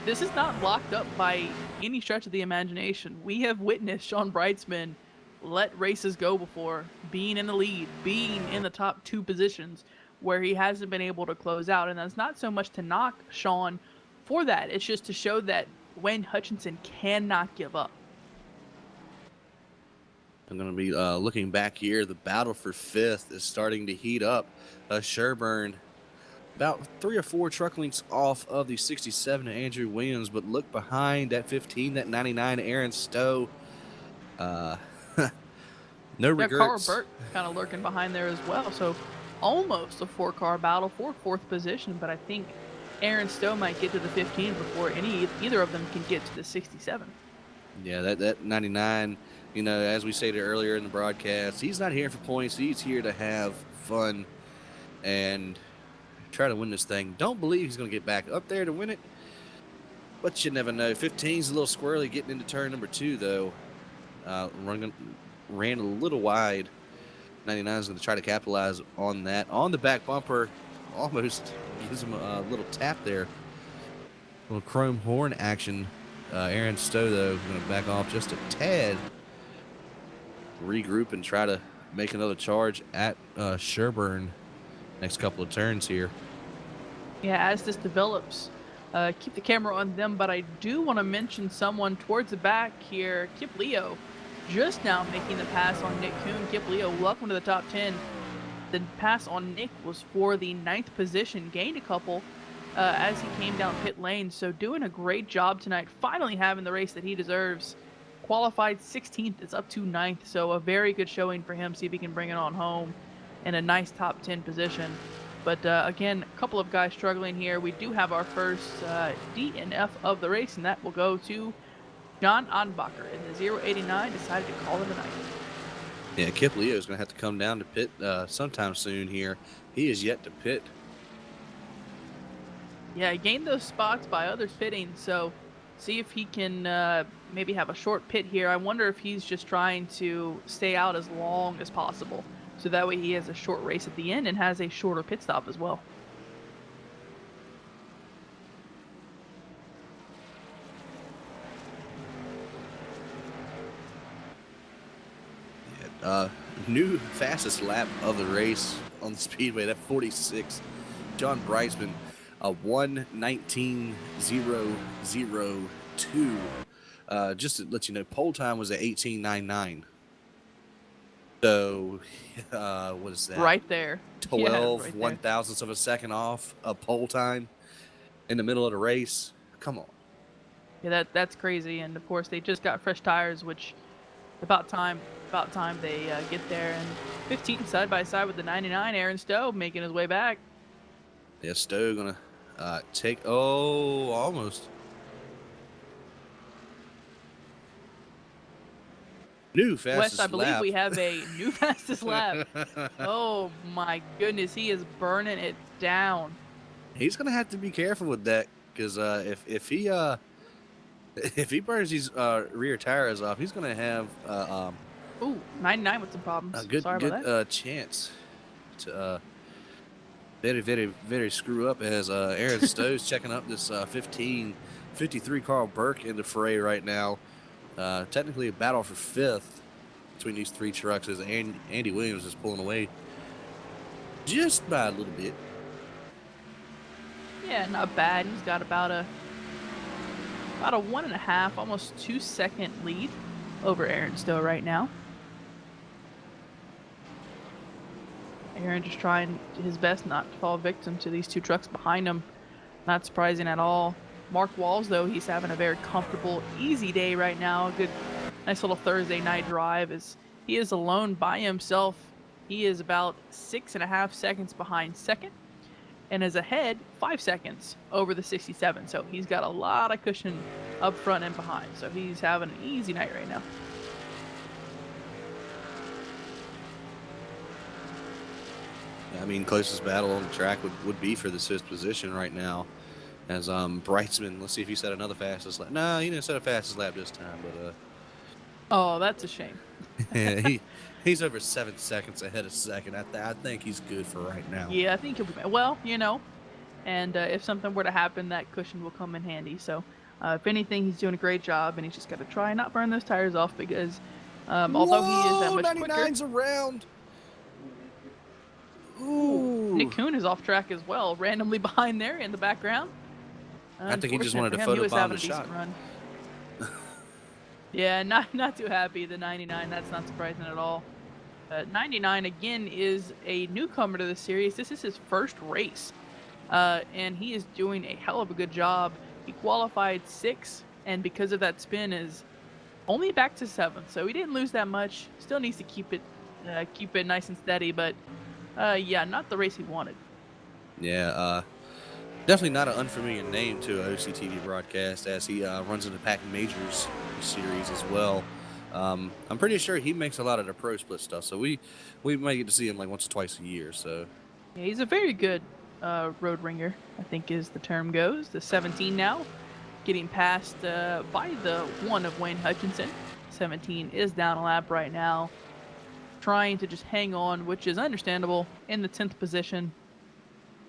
this is not locked up by any stretch of the imagination. We have witnessed Sean Brightsman let races go before, being in the lead, being in the top 2 positions where he hasn't been able to close out. And that's not so much to knock Sean for that. It's just to show that Wayne Hutchinson cannot give up. I'm going to be looking back here. The battle for 5th is starting to heat up. Sherburne about 3 or 4 truck lengths off of the 67 to Andrew Williams, but look behind that 15, that 99, Aaron Stowe. No regrets. Carl Burke kind of lurking behind there as well. So almost a 4-car battle for 4th position, but I think Aaron Stowe might get to the 15 before either of them can get to the 67. Yeah, that 99, as we stated earlier in the broadcast, he's not here for points. He's here to have fun and try to win this thing. Don't believe he's going to get back up there to win it, but you never know. 15's a little squirrely getting into turn number 2, though. Ran a little wide. 99 is going to try to capitalize on that. On the back bumper, almost gives him a little tap there. A little chrome horn action. Aaron Stowe, though, going to back off just a tad. Regroup and try to make another charge at Sherburne next couple of turns here. Yeah, as this develops, keep the camera on them, but I do want to mention someone towards the back here, Kip Leo, just now making the pass on Nick Kuhn. Kip Leo, welcome to the top 10. The pass on Nick was for the 9th position, gained a couple as he came down pit lane, so doing a great job tonight, finally having the race that he deserves. Qualified 16th, is up to 9th, so a very good showing for him. See if he can bring it on home in a nice top 10 position. But again, a couple of guys struggling here. We do have our first DNF of the race, and that will go to John Anbacher in the 089. Decided to call it a night. Yeah, Kip Leo is going to have to come down to pit sometime soon here. He is yet to pit. Yeah, he gained those spots by others pitting, so see if he can maybe have a short pit here. I wonder if he's just trying to stay out as long as possible, so that way he has a short race at the end and has a shorter pit stop as well. New fastest lap of the race on the speedway, that 46. John Brightsman, 1:19.002. Just to let you know, pole time was at 18:99. So, what is that? Right there. 12 right one thousandths of a second off of pole time in the middle of the race. Come on. Yeah, that's crazy. And of course, they just got fresh tires, which About time. About time they get there. And 15 side by side with the 99. Aaron Stowe making his way back. Yeah, Stowe gonna take. Oh, almost. New Wes, I fastest believe lap. we have a new fastest lap. Oh my goodness, he is burning it down. He's gonna have to be careful with that because if he if he burns these rear tires off, he's gonna have Ooh, 99 with some a problems. good Sorry about that. chance to very screw up as Aaron Stowe's checking up this 1553 Carl Burke in the fray right now. Technically a battle for fifth between these three trucks as Andy Williams is pulling away just by a little bit. Yeah, not bad. He's got about a 1.5, almost 2-second lead over Aaron Stowe right now. Aaron just trying his best not to fall victim to these two trucks behind him. Not surprising at all. Mark Walls, though, he's having a very comfortable, easy day right now. A good, nice little Thursday night drive. As he is alone by himself. He is about 6.5 seconds behind second, and is ahead 5 seconds over the 67. So he's got a lot of cushion up front and behind. So he's having an easy night right now. I mean, closest battle on the track would be for the fifth position right now. As Brightsman, let's see if he set another fastest lap. No, he didn't set a fastest lap this time, but Oh, that's a shame. yeah, he's over 7 seconds ahead of second. I think he's good for right now. Yeah, I think he'll be. Well, and if something were to happen, that cushion will come in handy. So, if anything, he's doing a great job, and he's just got to try and not burn those tires off because, although he is that much quicker, 99's around. Ooh. Nick Kuhn is off track as well, randomly behind there in the background. I think he just wanted to He was photobomb having the a decent shot. run. Yeah, not too happy. The 99, that's not surprising at all. 99 again is a newcomer to the series. This is his first race, and he is doing a hell of a good job. He qualified 6th, and because of that spin, is only back to 7th. So he didn't lose that much. Still needs to keep it nice and steady, but yeah, not the race he wanted. Yeah, definitely not an unfamiliar name to an OCTV broadcast as he runs in the Pack Majors series as well. I'm pretty sure he makes a lot of the pro split stuff, so we might get to see him like once or twice a year. So yeah, he's a very good road ringer, I think is the term goes. The 17 now, getting passed by the 1 of Wayne Hutchinson. 17 is down a lap right now, trying to just hang on, which is understandable, in the 10th position.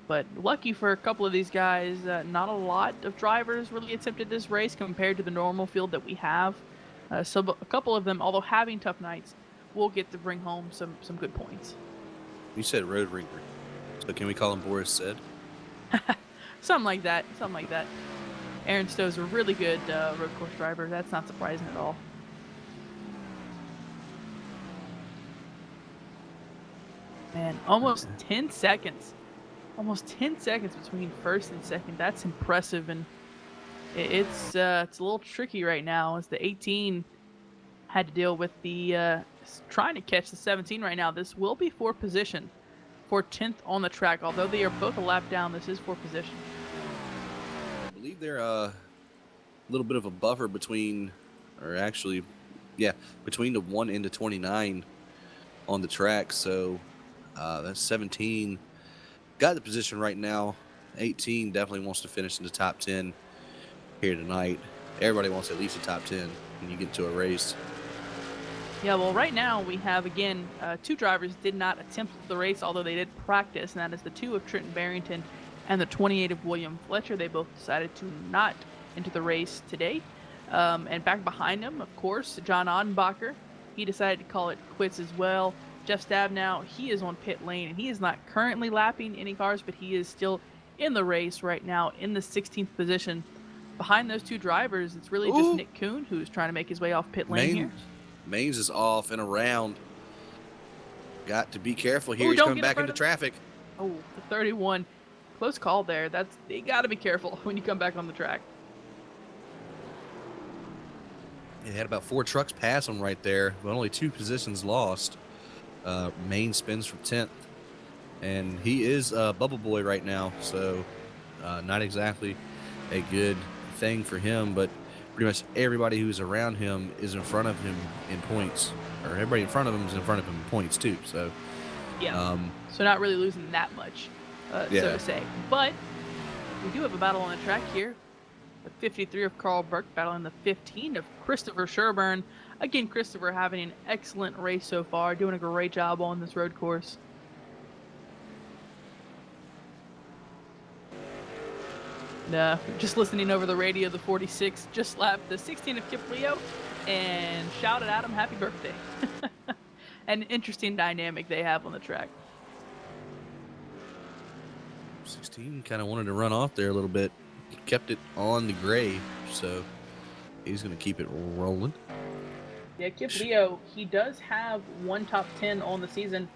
But lucky for a couple of these guys, not a lot of drivers really attempted this race compared to the normal field that we have. So a couple of them, although having tough nights, will get to bring home some good points. you said road ringer, so can we call him Boris Said? Something like that. Aaron Stowe's a really good road course driver. That's not surprising at all. Man, almost 10 seconds. Almost 10 seconds between first and second. That's impressive, and it's a little tricky right now as the 18 had to deal with the trying to catch the 17 right now. This will be 4th position for 10th on the track. Although they are both a lap down, this is 4th position. I believe they're a little bit of a buffer between, or actually, yeah, between the 1 and the 29 on the track. So that's 17. Got the position right now. 18 definitely wants to finish in the top 10 here tonight. Everybody wants at least a top 10 when you get to a race. Yeah, well, right now we have, again, 2 drivers did not attempt the race, although they did practice, and that is the 2 of Trenton Barrington and the 28 of William Fletcher. They both decided to not enter the race today. And back behind him, of course, John Odenbacher. He decided to call it quits as well. Jeff Stabnow, he is on pit lane, and he is not currently lapping any cars, but he is still in the race right now in the 16th position. Behind those 2 drivers, it's really just Nick Kuhn who's trying to make his way off pit lane here. Maines is off and around. Got to be careful here. He's coming back into traffic. Oh, the 31. Close call there. You got to be careful when you come back on the track. He had about 4 trucks pass him right there, but only 2 positions lost. Main spins from 10th, and he is Bubble Boy right now, so not exactly a good thing for him, but pretty much everybody who's around him is in front of him in points, or everybody in front of him is in front of him in points too. So, Yeah. um, So not really losing that much, so yeah, to say. But we do have a battle on the track here. The 53 of Carl Burke battling the 15 of Christopher Sherburne. Again, Christopher having an excellent race so far, doing a great job on this road course. Just listening over the radio, the 46 just lapped the 16 of Kip Leo and shouted at him happy birthday. An interesting dynamic they have on the track. 16 kind of wanted to run off there a little bit, kept it on the gray, so he's going to keep it rolling. Yeah, Kip Leo, he does have one top 10 on the season,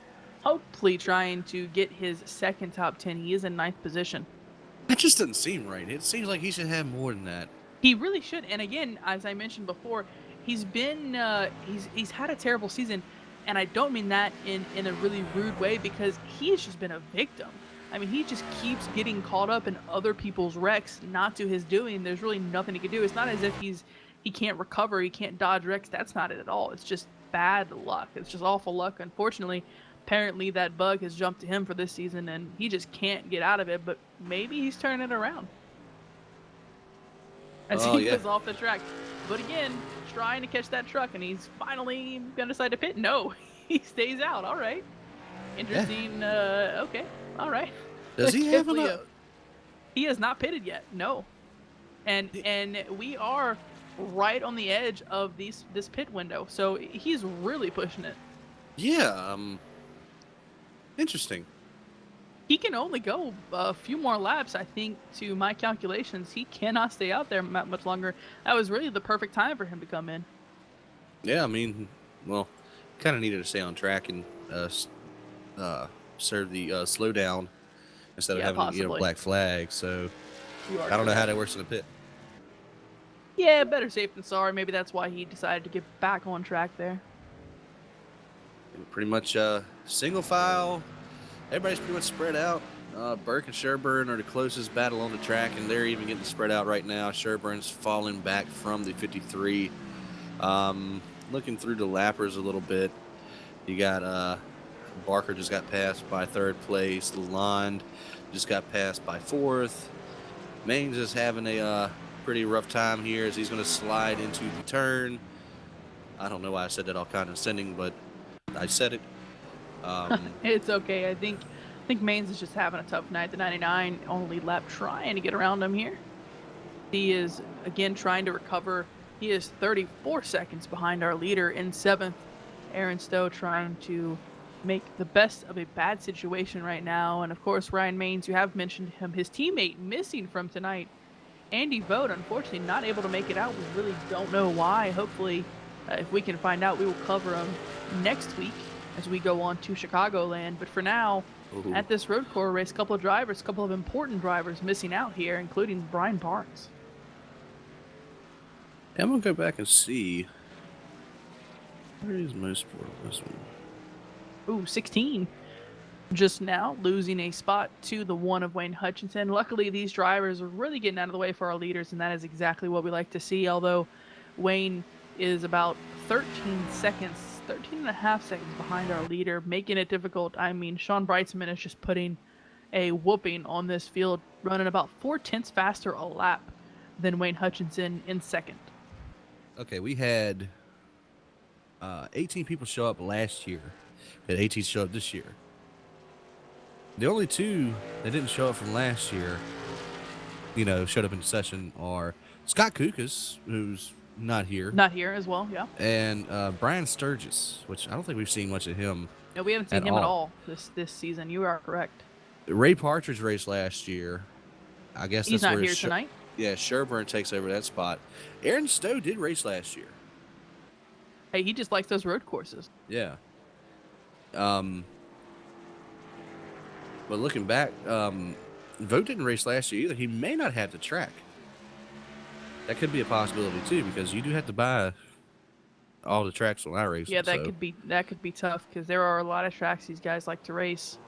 hopefully trying to get his second top 10. He is in 9th position. That just doesn't seem right. It seems like he should have more than that. He really should. And again, as I mentioned before, he's been he's had a terrible season, and I don't mean that in a really rude way, because he has just been a victim. I mean, he just keeps getting caught up in other people's wrecks, not to his doing. There's really nothing he can do. It's not as if he can't recover, he can't dodge wrecks. That's not it at all. It's just bad luck. It's just awful luck. Unfortunately, apparently that bug has jumped to him for this season, and he just can't get out of it. But maybe he's turning it around as he goes off the track. But again, trying to catch that truck, and he's finally gonna decide to pit. No, he stays out. All right, interesting. Yeah. Okay, all right. Does he have enough? He has not pitted yet. No, and we are right on the edge of this pit window, so he's really pushing it. Yeah. Interesting. He can only go a few more laps, I think, to my calculations. He cannot stay out there much longer. That was really the perfect time for him to come in. Yeah, I mean, well, kind of needed to stay on track and serve the slowdown instead of having a black flag. So I don't know how that works in the pit. Yeah, better safe than sorry. Maybe that's why he decided to get back on track there. Pretty much single file. Everybody's pretty much spread out. Burke and Sherburne are the closest battle on the track, and they're even getting spread out right now. Sherburne's falling back from the 53. Looking through the lappers a little bit, you got Barker just got passed by 3rd place. Lalonde just got passed by 4th. Maines is having a pretty rough time here as he's going to slide into the turn. I don't know why I said that all condescending, but I said it. It's okay. I think Maines is just having a tough night. The 99 on the lead lap, trying to get around him here. He is again trying to recover. He is 34 seconds behind our leader in 7th. Aaron Stowe trying to make the best of a bad situation right now. And of course, Ryan Maines, you have mentioned him, his teammate missing from tonight. Andy Vogt, unfortunately, not able to make it out. We really don't know why. Hopefully, if we can find out, we will cover him next week as we go on to Chicagoland. But for now, at this road course race, a couple of important drivers missing out here, including Brian Barnes. I'm going to go back and see. Where is Motorsports on this one? Ooh, 16. Just now losing a spot to the 1 of Wayne Hutchinson. Luckily, these drivers are really getting out of the way for our leaders, and that is exactly what we like to see. Although Wayne is about 13 and a half seconds behind our leader, making it difficult. I mean, Sean Breitzman is just putting a whooping on this field, running about 4/10 faster a lap than Wayne Hutchinson in 2nd. Okay, we had 18 people show up last year. We had 18 show up this year. The only 2 that didn't show up from last year, showed up in session are Scott Kukas, who's not here. Not here as well, yeah. And Brian Sturgis, which I don't think we've seen much of him. No, we haven't seen him at all this season. You are correct. Ray Partridge raced last year. I guess he's that's not where here tonight. Yeah, Sherburne takes over that spot. Aaron Stowe did race last year. Hey, he just likes those road courses. Yeah. But looking back, Vogt didn't race last year either. He may not have the track. That could be a possibility too, because you do have to buy all the tracks when I race Yeah, them. So that could be tough because there are a lot of tracks these guys like to race.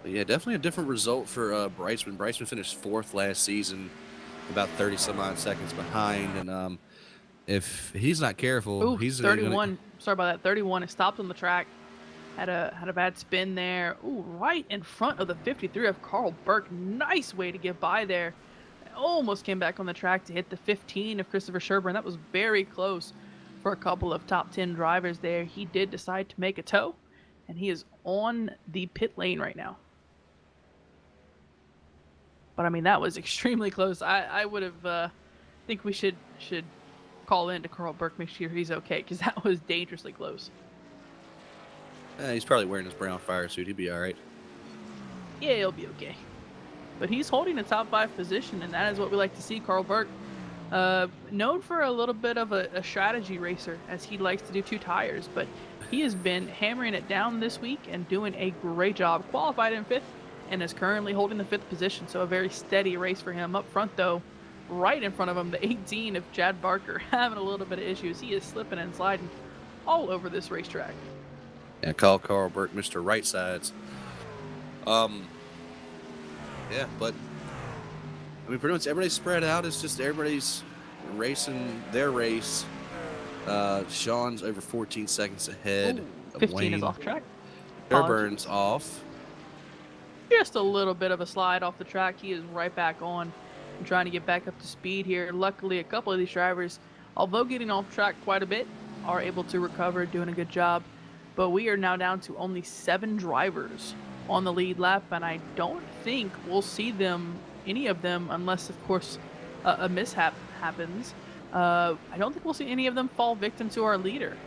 but yeah, definitely a different result for Bryceman. Bryceman finished 4th last season, about 30 some odd seconds behind, and if he's not careful, Ooh, he's gonna. 31. Sorry about that. 31. It stopped on the track. Had a bad spin there. Ooh, right in front of the 53 of Carl Burke. Nice way to get by there. Almost came back on the track to hit the 15 of Christopher Sherburne. That was very close for a couple of top 10 drivers there. He did decide to make a tow, and he is on the pit lane right now. But I mean, that was extremely close. I would have think we should call in to Carl Burke, make sure he's okay, because that was dangerously close. He's probably wearing his brown fire suit. He'd be all right. Yeah, he'll be okay. But he's holding a top 5 position, and that is what we like to see. Carl Burke, known for a little bit of a strategy racer, as he likes to do 2 tires, but he has been hammering it down this week and doing a great job. Qualified in 5th and is currently holding the 5th position, so a very steady race for him. Up front, though, right in front of him, the 18 of Chad Barker, having a little bit of issues. He is slipping and sliding all over this racetrack. Yeah, call Carl Burke Mr. Right Sides. Yeah, but I mean, pretty much everybody's spread out. It's just everybody's racing their race. Sean's over 14 seconds ahead Ooh, of 15 Wayne. is off track. Sherburne's off. Just a little bit of a slide off the track. He is right back on and trying to get back up to speed here. Luckily, a couple of these drivers, although getting off track quite a bit, are able to recover, doing a good job. But we are now down to only 7 drivers on the lead lap, and I don't think we'll see them, any of them, unless, of course, a mishap happens. I don't think we'll see any of them fall victim to our leader.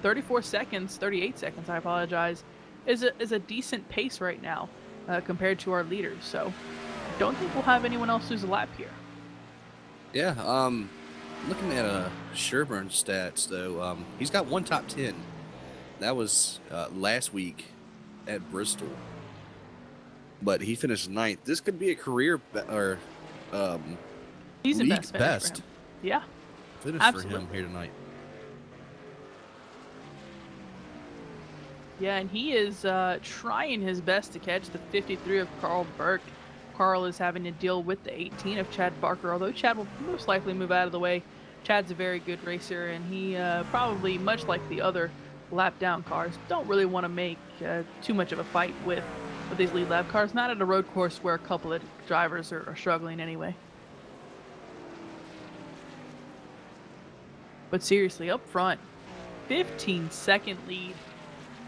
38 seconds, I apologize, is a decent pace right now compared to our leaders. So I don't think we'll have anyone else lose a lap here. Yeah, looking at Sherburne's stats, though, he's got 1 top 10. That was last week at Bristol, but he finished 9th. This could be a career or Season league best. For him. Yeah, finish absolutely. for him here tonight. Yeah, and he is trying his best to catch the 53 of Carl Burke. Carl is having to deal with the 18 of Chad Barker, although Chad will most likely move out of the way. Chad's a very good racer, and he probably, much like the other lap down cars, don't really want to make too much of a fight with these lead lap cars, not at a road course where a couple of drivers are struggling anyway. But seriously, up front, 15-second lead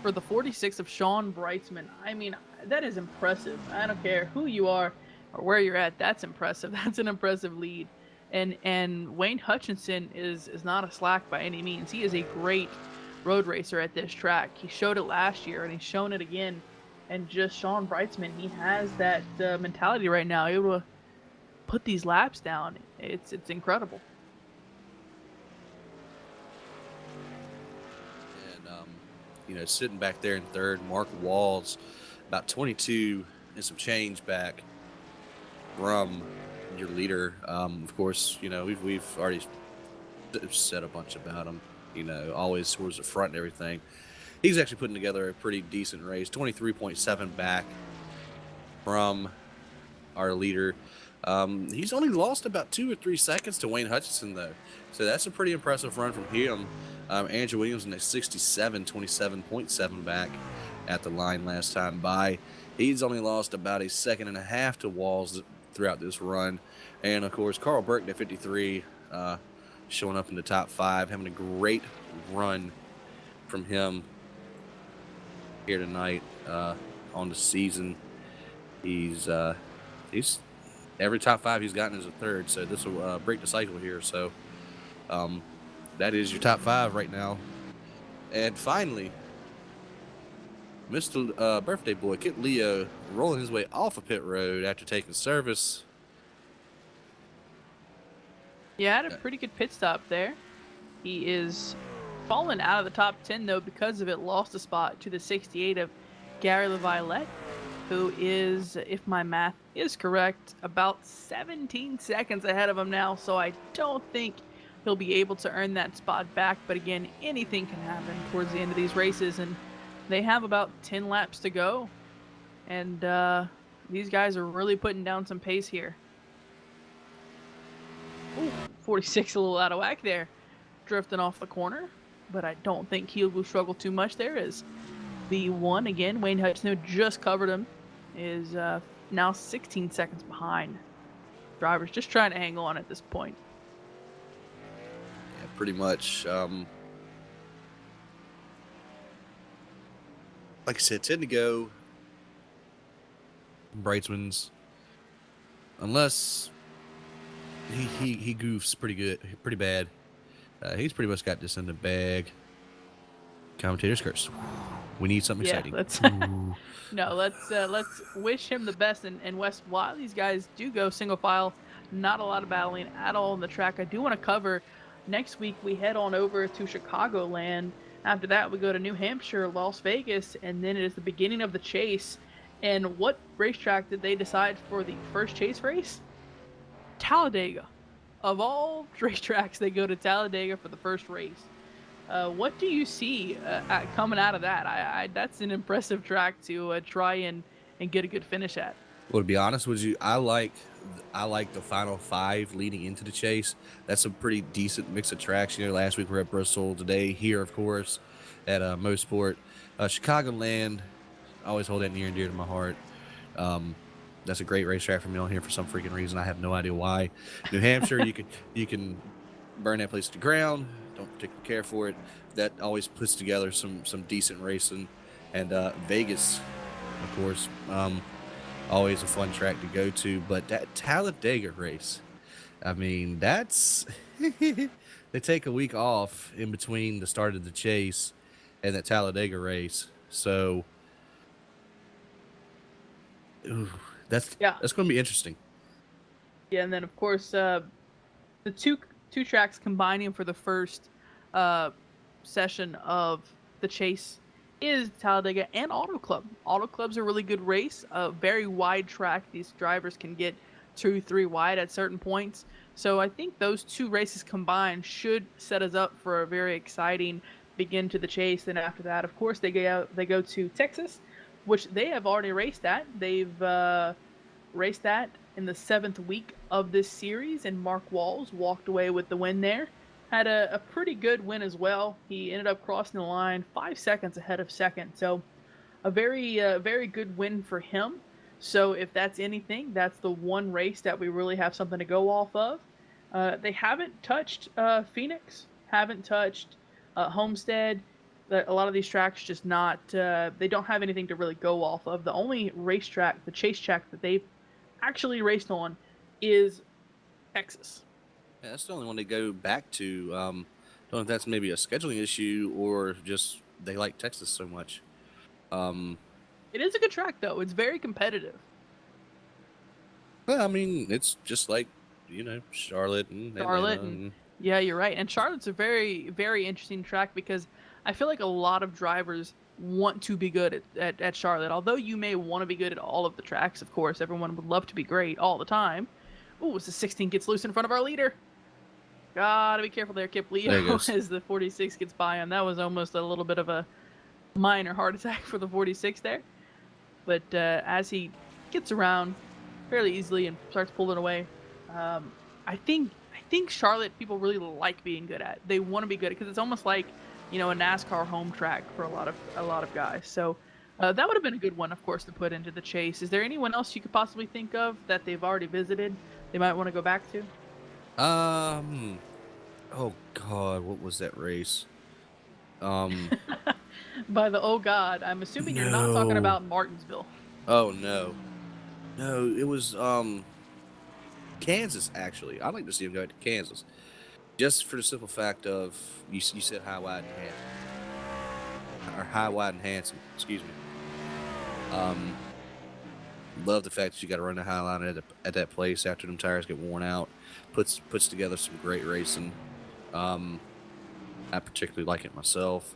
for the 46 of Sean Breitzman. I mean, that is impressive. I don't care who you are or where you're at, that's impressive. That's an impressive lead. And Wayne Hutchinson is not a slack by any means. He is a great road racer at this track. He showed it last year, and he's shown it again. And just Sean Breitzman, he has that mentality right now, able to put these laps down. It's incredible. And sitting back there in 3rd, Mark Walls, about 22 and some change back from your leader. Of course, we've already said a bunch about him. Always towards the front and everything. He's actually putting together a pretty decent race. 23.7 back from our leader. He's only lost about 2 or 3 seconds to Wayne Hutchinson, though. So that's a pretty impressive run from him. Andrew Williams in a 27.7 back at the line last time by. He's only lost about 1.5 seconds to Walls throughout this run. And, of course, Carl Burke at 53, showing up in the top 5, having a great run from him here tonight on the season. He's every top 5 he's gotten is a 3rd, so this will break the cycle here. So that is your top 5 right now. And finally, Mr. Birthday Boy Kit Leo rolling his way off of pit road after taking service. Yeah, had a pretty good pit stop there. He is fallen out of the top 10, though, because of it. Lost a spot to the 68 of Gary LaViolette. who is, if my math is correct, about 17 seconds ahead of him now. So I don't think he'll be able to earn that spot back. But again, anything can happen towards the end of these races, and they have about 10 laps to go. And these guys are really putting down some pace here. Ooh, 46 a little out of whack there, drifting off the corner. But I don't think he will struggle too much there. Is the one again, Wayne Hudson, who just covered him, is now 16 seconds behind. Drivers just trying to hang on at this point. Yeah, pretty much. Like I said, 10 to go. Brightsman's, unless he goofs pretty bad. He's pretty much got this in the bag. Commentator's curse. We need something exciting. Let's wish him the best. And Wes, while these guys do go single file, not a lot of battling at all on the track. I do want to cover next week. We head on over to Chicagoland. After that, we go to New Hampshire, Las Vegas, and then it is the beginning of the chase. And what racetrack did they decide for the first chase race? Talladega. Of all racetracks, they go to Talladega for the first race. What do you see coming out of that? That's an impressive track to try and get a good finish at. Well, to be honest with you, I like the final 5 leading into the chase. That's a pretty decent mix of tracks. You know, last week we were at Bristol. Today here, of course, at Motorsports. Chicagoland, I always hold that near and dear to my heart. That's a great racetrack for me on here for some freaking reason. I have no idea why. New Hampshire, you can burn that place to the ground. Don't particularly care for it. That always puts together some decent racing. And Vegas, of course, always a fun track to go to. But that Talladega race, I mean, that's they take a week off in between the start of the chase and that Talladega race. So that's going to be interesting. Yeah, and then of course the two tracks combining for the first session of the chase is Talladega and Auto Club. Auto Club's a really good race, a very wide track. These drivers can get 2-3 wide at certain points. So I think those two races combined should set us up for a very exciting begin to the chase. And after that, of course, they go to Texas, which they have already raced at. They've raced that in the 7th week of this series, and Mark Walls walked away with the win there. Had a pretty good win as well. He ended up crossing the line 5 seconds ahead of second. So a very good win for him. So if that's anything, that's the one race that we really have something to go off of. They haven't touched Phoenix, haven't touched Homestead. A lot of these tracks just not, they don't have anything to really go off of. The only racetrack, the chase track that they've actually raced on is Texas. Yeah, that's the only one they go back to. Don't know if that's maybe a scheduling issue or just they like Texas so much. It is a good track, though. It's very competitive. Well, I mean, it's just like, Charlotte and Atlanta and yeah, you're right. And Charlotte's a very, very interesting track because I feel like a lot of drivers want to be good at Charlotte. Although you may want to be good at all of the tracks, of course. Everyone would love to be great all the time. Ooh, as the 16 gets loose in front of our leader. Gotta be careful there, Kip Leo, as the 46 gets by him. That was almost a little bit of a minor heart attack for the 46 there. But as he gets around fairly easily and starts pulling away, I think Charlotte people really like being good at. They want to be good because it's almost like, a NASCAR home track for a lot of guys. So that would have been a good one, of course, to put into the chase. Is there anyone else you could possibly think of that they've already visited they might want to go back to? Oh God, what was that race? By the oh God, I'm assuming you're not talking about Martinsville. Oh no, it was Kansas actually. I'd like to see him go to Kansas, just for the simple fact of you said high, wide, and handsome. Excuse me. Love the fact that you got to run the high line at that place after them tires get worn out. Puts together some great racing. I particularly like it myself.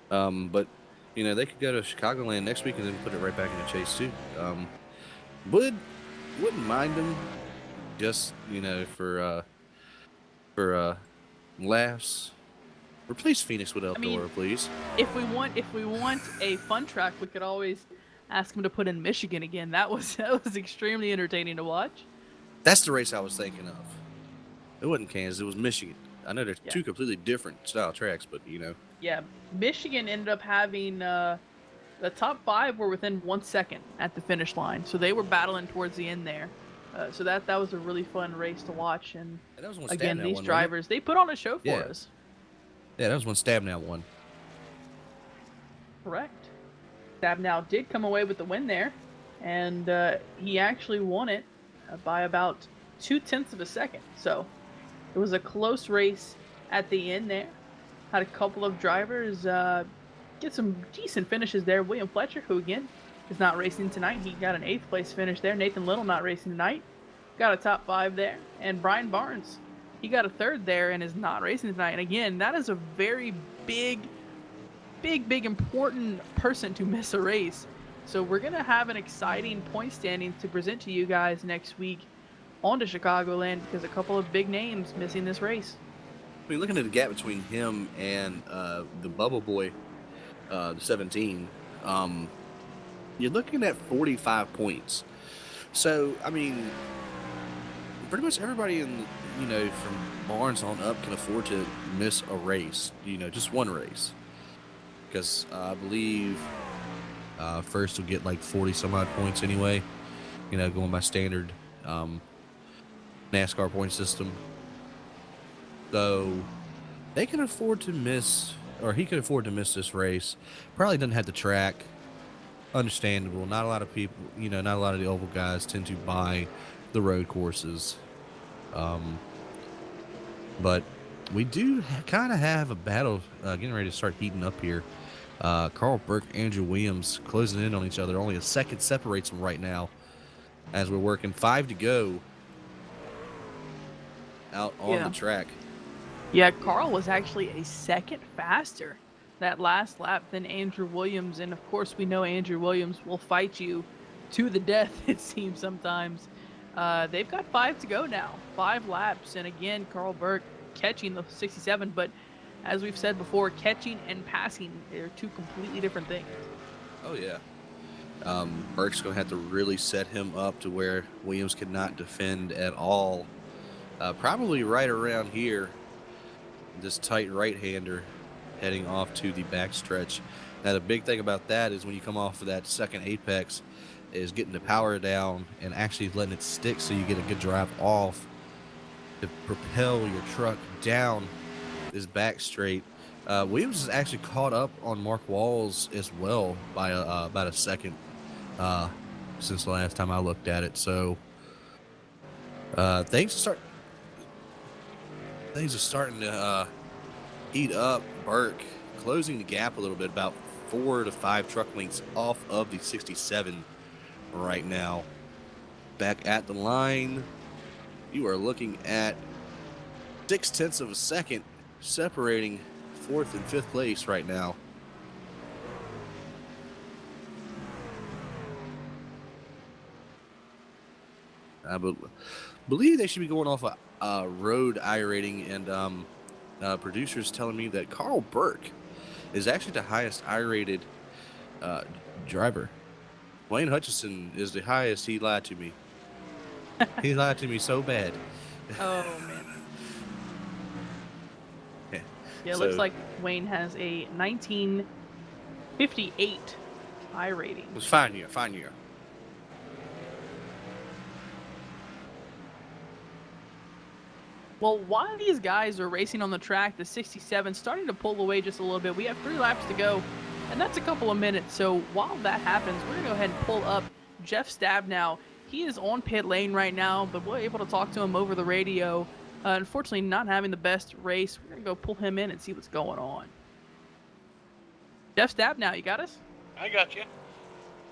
But they could go to Chicagoland next week and then put it right back in the chase too. Would wouldn't mind them just for laughs. Replace Phoenix with I mean, Eldora, please. if we want a fun track, we could always ask him to put in Michigan again. That was extremely entertaining to watch. That's the race I was thinking of. It wasn't Kansas, it was Michigan. I know they're Yeah. two completely different style tracks, but Yeah, Michigan ended up having the top 5 were within 1 second at the finish line, so they were battling towards the end there. So that was a really fun race to watch, and that was one again, Stabnow these won, drivers, they put on a show for Yeah. us. Yeah, that was one Stabnow won. Correct. Stabnow did come away with the win there, and he actually won it by about 0.2 of a second. So it was a close race at the end there. Had a couple of drivers get some decent finishes there. William Fletcher, who again is not racing tonight, he got an 8th place finish there. Nathan Little not racing tonight, got a top 5 there. And Brian Barnes, he got a 3rd there and is not racing tonight. And again, that is a very big, important person to miss a race. So we're going to have an exciting point standing to present to you guys next week on to Chicagoland, because a couple of big names missing this race. I mean, looking at the gap between him and the Bubble Boy, the 17, you're looking at 45 points. So, I mean, pretty much everybody from Barnes on up can afford to miss a race, just one race. Because I believe first will get like 40 some odd points anyway, going by standard NASCAR point system. So they can afford to miss, or he can afford to miss this race. Probably doesn't have the track. Understandable. Not a lot of people, not a lot of the oval guys tend to buy the road courses. But we do kind of have a battle getting ready to start heating up here. Carl Burke, Andrew Williams closing in on each other. Only a second separates them right now as we're working 5 to go out on the track. Yeah, Carl was actually a second faster that last lap than Andrew Williams. And of course, we know Andrew Williams will fight you to the death, it seems sometimes. They've got 5 to go now, 5 laps. And again, Carl Burke catching the 67. But as we've said before, catching and passing are 2 completely different things. Oh, yeah. Burke's going to have to really set him up to where Williams cannot defend at all. Probably right around here, this tight right-hander heading off to the backstretch. Now, the big thing about that is when you come off of that second apex is getting the power down and actually letting it stick so you get a good drive off to propel your truck down this back straight. Williams has actually caught up on Mark Walls as well by about a second since the last time I looked at it. So things are starting to heat up. Burke closing the gap a little bit, about 4 to 5 truck lengths off of the 67 right now. Back at the line, you are looking at 0.6 of a second separating 4th and 5th place right now. I believe they should be going off a road iRating, and producers telling me that Carl Burke is actually the highest iRated driver. Wayne Hutchison is the highest. He lied to me. He lied to me so bad. Oh, man. Yeah, it So- looks like Wayne has a 1958 I rating. It was fine year. Well, while these guys are racing on the track, the 67 starting to pull away just a little bit. We have 3 laps to go, and that's a couple of minutes. So while that happens, we're going to go ahead and pull up Jeff Stabnow. He is on pit lane right now, but we're able to talk to him over the radio. Unfortunately, not having the best race. We're going to go pull him in and see what's going on. Jeff Stabnow, you got us? I got you.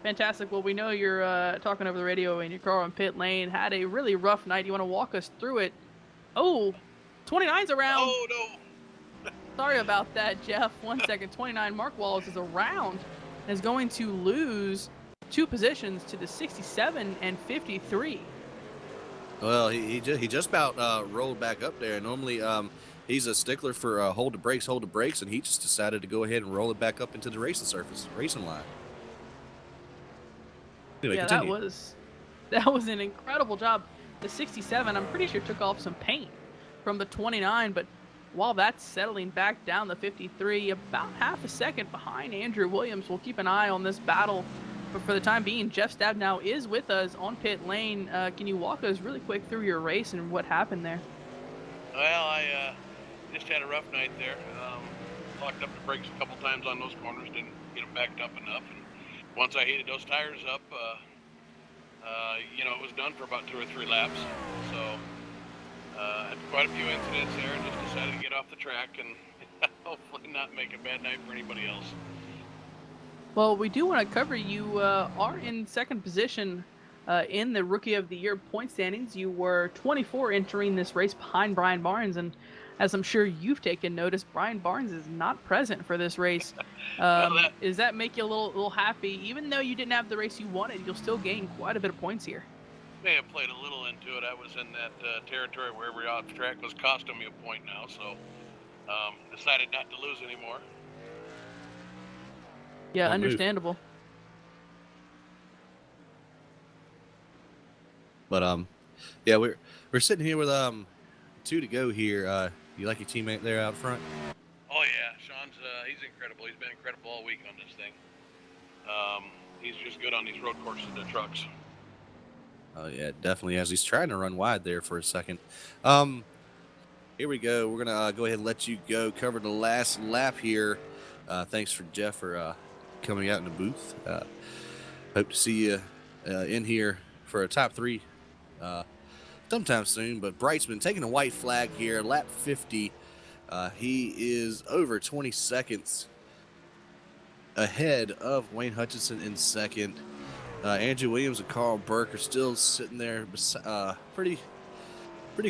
Fantastic. Well, we know you're talking over the radio in your car on pit lane. Had a really rough night. You want to walk us through it? Oh, 29's around. Oh, no. Sorry about that, Jeff. 1 second. 29. Mark Wallace is around and is going to lose 2 positions to the 67 and 53. Well, he just about rolled back up there. Normally, he's a stickler for hold the brakes, and he just decided to go ahead and roll it back up into the racing line. Anyway, Yeah, continue. that was an incredible job. The 67, I'm pretty sure, took off some paint from the 29, but while that's settling back down the 53, about half a second behind Andrew Williams. We'll keep an eye on this battle. But for the time being, Jeff Stabnow is with us on pit lane. Can you walk us really quick through your race and what happened there? Well, I just had a rough night there. Locked up the brakes a couple times on those corners, didn't get them backed up enough. And once I heated those tires up, it was done for about 2 or 3 laps. So had quite a few incidents there, and just decided to get off the track and hopefully not make a bad night for anybody else. Well, we do want to cover you are in second position in the Rookie of the Year point standings. You were 24 entering this race behind Brian Barnes, and as I'm sure you've taken notice, Brian Barnes is not present for this race. Does that make you a little happy? Even though you didn't have the race you wanted, you'll still gain quite a bit of points here. May have played a little into it. I was in that territory where every off track was costing me a point now, so decided not to lose anymore. Yeah, understandable. But yeah, we're sitting here with 2 to go here. You like your teammate there out front? Oh yeah, Sean's he's incredible. He's been incredible all week on this thing. He's just good on these road courses and the trucks. Oh yeah, definitely. As he's trying to run wide there for a second. Here we go. We're gonna go ahead and let you go cover the last lap here. Thanks for Jeff for coming out in the booth. Hope to see you in here for a top 3 sometime soon. But Brightsman taking a white flag here, lap 50. He is over 20 seconds ahead of Wayne Hutchinson in second. Andrew Williams and Carl Burke are still sitting there pretty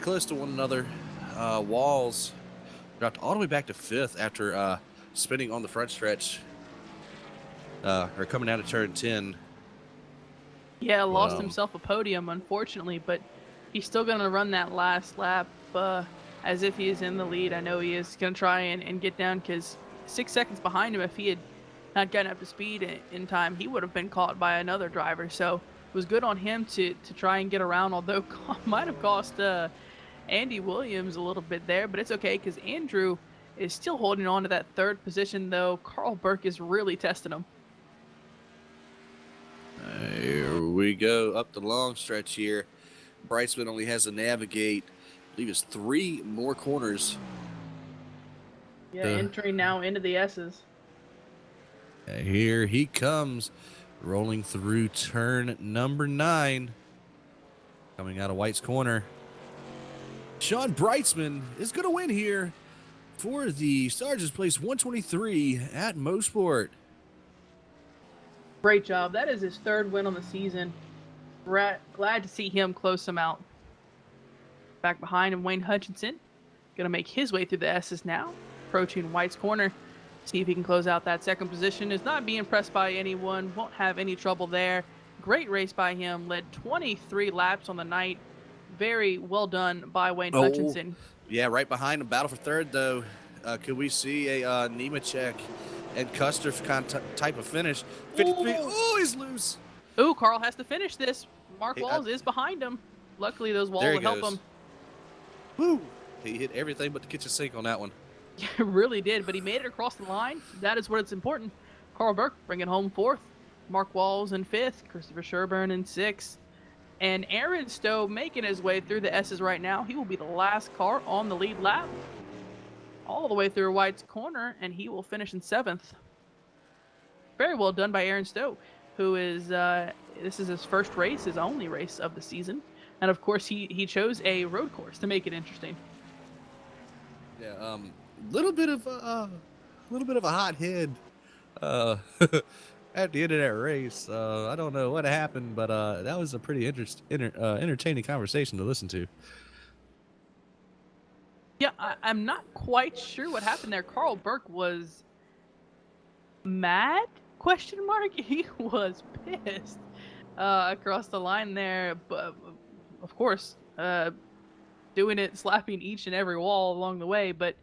close to one another. Walls dropped all the way back to 5th after spinning on the front stretch or coming out of turn 10. Yeah, lost himself a podium, unfortunately, but he's still going to run that last lap as if he is in the lead. I know he is going to try and get down because 6 seconds behind him, if he had not gotten up to speed in time, he would have been caught by another driver. So it was good on him to try and get around, although might have cost Andy Williams a little bit there, but it's okay because Andrew is still holding on to that 3rd position, though Carl Burke is really testing him. Here we go up the long stretch here. Brightsman only has to navigate, I believe it's 3 more corners. Yeah, entering now into the S's. Here he comes, rolling through turn number 9, coming out of White's corner. Sean Brightsman is going to win here for the Sarge's Place 123 at Motorsport. Great job. That is his 3rd win on the season. Glad to see him close him out. Back behind him, Wayne Hutchinson. Going to make his way through the S's now. Approaching White's corner. See if he can close out that 2nd position. Is not being pressed by anyone. Won't have any trouble there. Great race by him. Led 23 laps on the night. Very well done by Wayne Hutchinson. Yeah, right behind him. Battle for 3rd, though. Could we see a Nemechek and Custer type of finish? 53. Oh, he's loose. Ooh, Carl has to finish this. Mark Walls is behind him. Luckily, those walls will help him. Woo! He hit everything but the kitchen sink on that one. Yeah, really did, but he made it across the line. That is what's important. Carl Burke bringing home 4th. Mark Walls in 5th. Christopher Sherburne in 6th. And Aaron Stowe making his way through the S's right now. He will be the last car on the lead lap. All the way through White's corner, and he will finish in 7th. Very well done by Aaron Stowe, who is, this is his first race, his only race of the season. And of course, he chose a road course to make it interesting. Yeah, little bit of a hot head at the end of that race. I don't know what happened, but that was a pretty entertaining conversation to listen to. Yeah, it was. It was a little bit of a hot head. At the end of that race. I don't know what happened, but that was a pretty entertaining conversation to listen to. But yeah, Yeah, I'm not quite sure what happened there. Carl Burke was mad? Question mark. He was pissed across the line there, but of course, doing it, slapping each and every wall along the way, but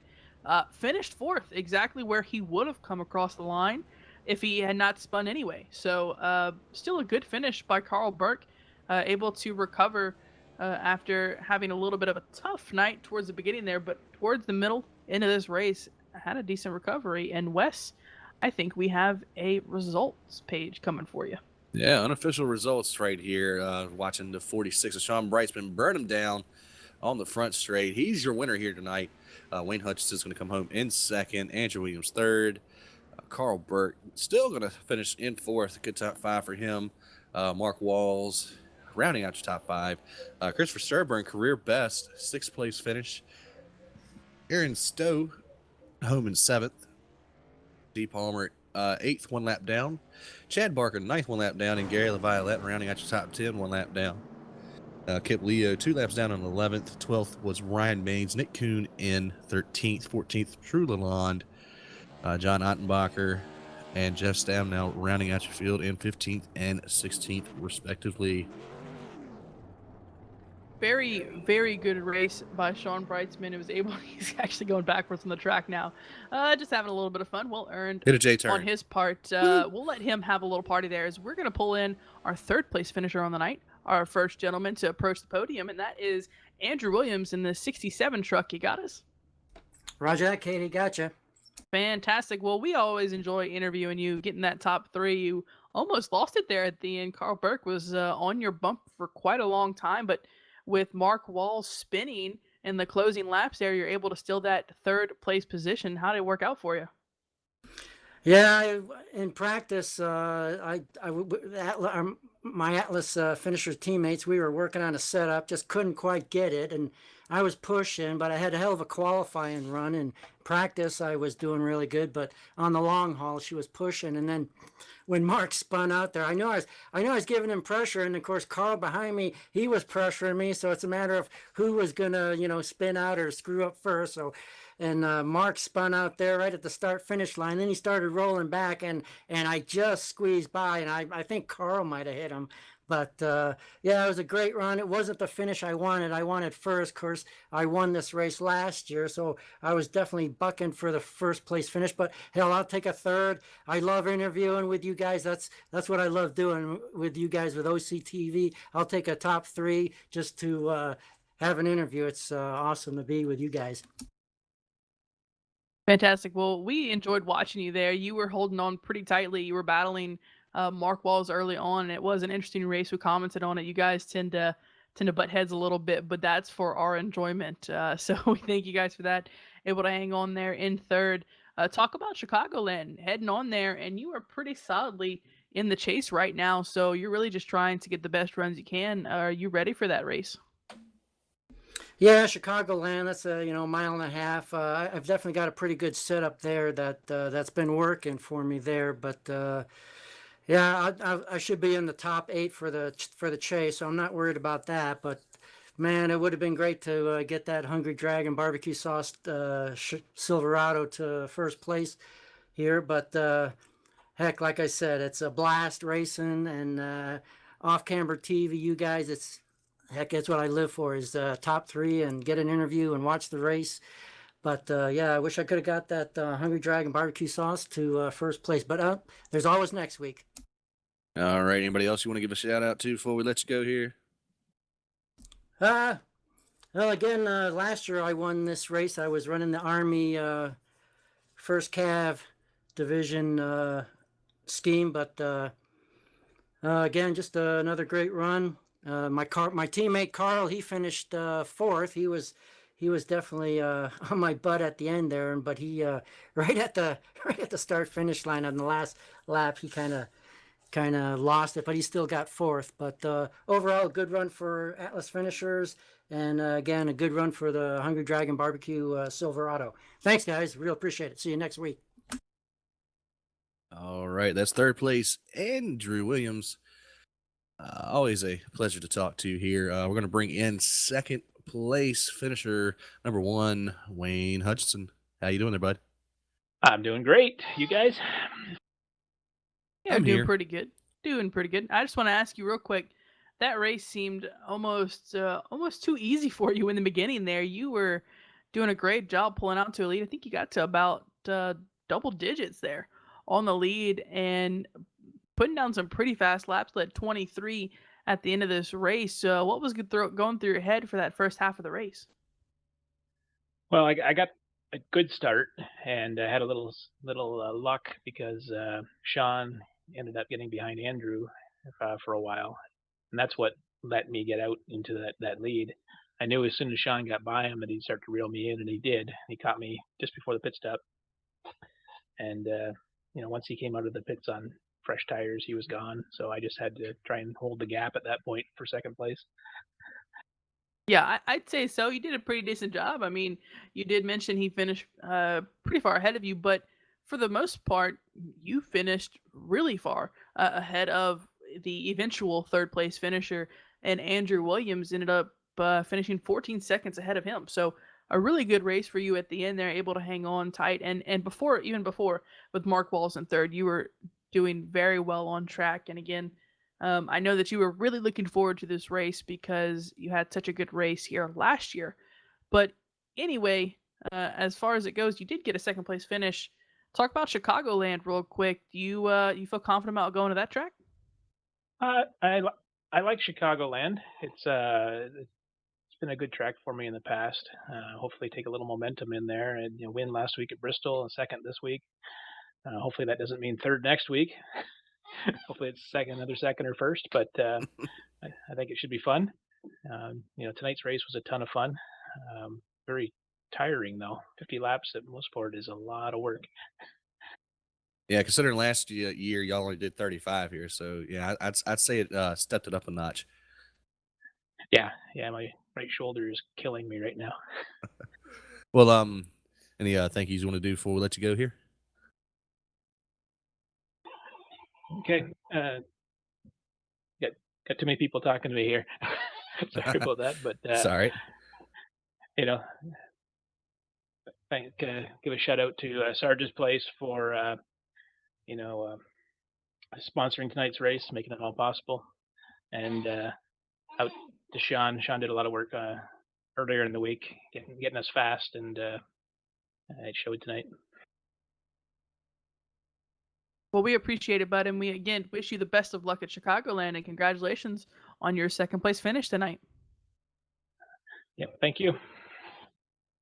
finished fourth, exactly where he would have come across the line if he had not spun anyway. So still a good finish by Carl Burke, able to recover after having a little bit of a tough night towards the beginning there, but towards the middle into this race had a decent recovery. And Wes, I think we have a results page coming for you. Yeah, unofficial results right here. Watching the 46 of Sean Brightsman burn him down on the front straight. He's your winner here tonight. Wayne Hutchinson's going to come home in second. Andrew Williams third. Carl Burke still going to finish in fourth. Good top five for him. Mark Walls rounding out your top five. Christopher Sturburn, career best, sixth place finish. Aaron Stowe home in seventh. D. Palmer eighth, one lap down. Chad Barker ninth, one lap down, and Gary LaViolette rounding out your top 10, one lap down. Kip Leo 2 laps down on 11th. 12th was Ryan Baines. Nick Kuhn in 13th. 14th, Drew Lalonde. John Ottenbacher and Jeff Stam now rounding out your field in 15th and 16th, respectively. Very, very good race by Sean Brightsman. It was able, he's actually going backwards on the track now. Just having a little bit of fun. Well earned Hit a J turn on his part. We'll let him have a little party there as we're going to pull in our third place finisher on the night, our first gentleman to approach the podium, and that is Andrew Williams in the 67 truck. You got us? Roger that, Katie. Gotcha. Fantastic. Well, we always enjoy interviewing you, getting that top three. You almost lost it there at the end. Carl Burke was on your bump for quite a long time, but with Mark Wall spinning in the closing laps there, you're able to steal that third place position. How did it work out for you? Yeah, in practice, my Atlas finisher teammates, we were working on a setup, just couldn't quite get it, and I was pushing, but I had a hell of a qualifying run. In practice, I was doing really good, but on the long haul, she was pushing, and then when Mark spun out there, I know I was giving him pressure, and of course Carl behind me, he was pressuring me, so it's a matter of who was gonna, spin out or screw up first. So, and Mark spun out there right at the start finish line. Then he started rolling back, and I just squeezed by, and I think Carl might have hit him. But yeah, it was a great run. It wasn't the finish I wanted. I wanted first. Of course, I won this race last year, so I was definitely bucking for the first place finish. But hell, I'll take a third. I love interviewing with you guys. That's what I love doing with you guys with OCTV. I'll take a top three just to have an interview. It's awesome to be with you guys. Fantastic. Well, we enjoyed watching you there. You were holding on pretty tightly. You were battling Mark Walls early on, and it was an interesting race. We commented on it. You guys tend to butt heads a little bit, but that's for our enjoyment. So we thank you guys for that. Able to hang on there in third. Talk about Chicagoland heading on there, and you are pretty solidly in the chase right now. So you're really just trying to get the best runs you can. Are you ready for that race? Yeah, Chicagoland. That's a mile and a half. I've definitely got a pretty good setup there that's been working for me there. But yeah, I should be in the top 8 for the chase, so I'm not worried about that. But man, it would have been great to get that Hungry Dragon barbecue sauce Silverado to first place here. But heck, like I said, it's a blast racing, and off-camber TV, you guys, heck, that's what I live for, is top 3 and get an interview and watch the race. But yeah, I wish I could have got that Hungry Dragon barbecue sauce to first place. But there's always next week. All right. Anybody else you want to give a shout out to before we let you go here? Well, again, last year I won this race. I was running the Army First Cav Division scheme. But again, just another great run. My teammate Carl, he finished 4th. He was definitely on my butt at the end there, but he right at the start finish line on the last lap, he kind of lost it, but he still got 4th. But overall, a good run for Atlas finishers, and again, a good run for the Hungry Dragon barbecue Silverado. Thanks, guys. Real appreciate it. See you next week. All right, that's third place, Andrew Williams. Always a pleasure to talk to you here. We're going to bring in second place finisher number 1, Wayne Hutchinson. How you doing there, bud? I'm doing great. You guys? Yeah, I'm doing here. pretty good. Doing pretty good. I just want to ask you real quick. That race seemed almost too easy for you in the beginning there. You were doing a great job pulling out to a lead. I think you got to about double digits there on the lead and putting down some pretty fast laps, led 23 at the end of this race. What was going through your head for that first half of the race? Well, I got a good start, and I had a little luck because Sean ended up getting behind Andrew for a while, and that's what let me get out into that lead. I knew as soon as Sean got by him that he'd start to reel me in, and he did. He caught me just before the pit stop, and once he came out of the pits on fresh tires, he was gone. So I just had to try and hold the gap at that point for second place. Yeah, I'd say so. You did a pretty decent job. I mean, you did mention he finished pretty far ahead of you, but for the most part, you finished really far ahead of the eventual third place finisher, and Andrew Williams ended up finishing 14 seconds ahead of him. So a really good race for you at the end there, able to hang on tight. And even before with Mark Walls in third, you were doing very well on track. And again, I know that you were really looking forward to this race because you had such a good race here last year. But anyway, as far as it goes, you did get a second place finish. Talk about Chicagoland real quick. Do you feel confident about going to that track? I like Chicagoland. It's been a good track for me in the past. Hopefully, take a little momentum in there and win last week at Bristol and second this week. Hopefully, that doesn't mean third next week. Hopefully, it's another second or first. But I think it should be fun. Tonight's race was a ton of fun. Very tiring though. 50 laps at Motorsport is a lot of work. Yeah, considering last year y'all only did 35 here, so yeah, I'd say it stepped it up a notch. Yeah, my right shoulder is killing me right now. Well, any thank yous you want to do before we let you go here? Okay. Got too many people talking to me here. Sorry about that, but Sorry. Give a shout out to Sarge's Place for sponsoring tonight's race, making it all possible, and out to Sean. Sean did a lot of work earlier in the week, getting us fast, and it showed tonight. Well, we appreciate it, bud, and we again wish you the best of luck at Chicagoland, and congratulations on your second place finish tonight. Yep, thank you.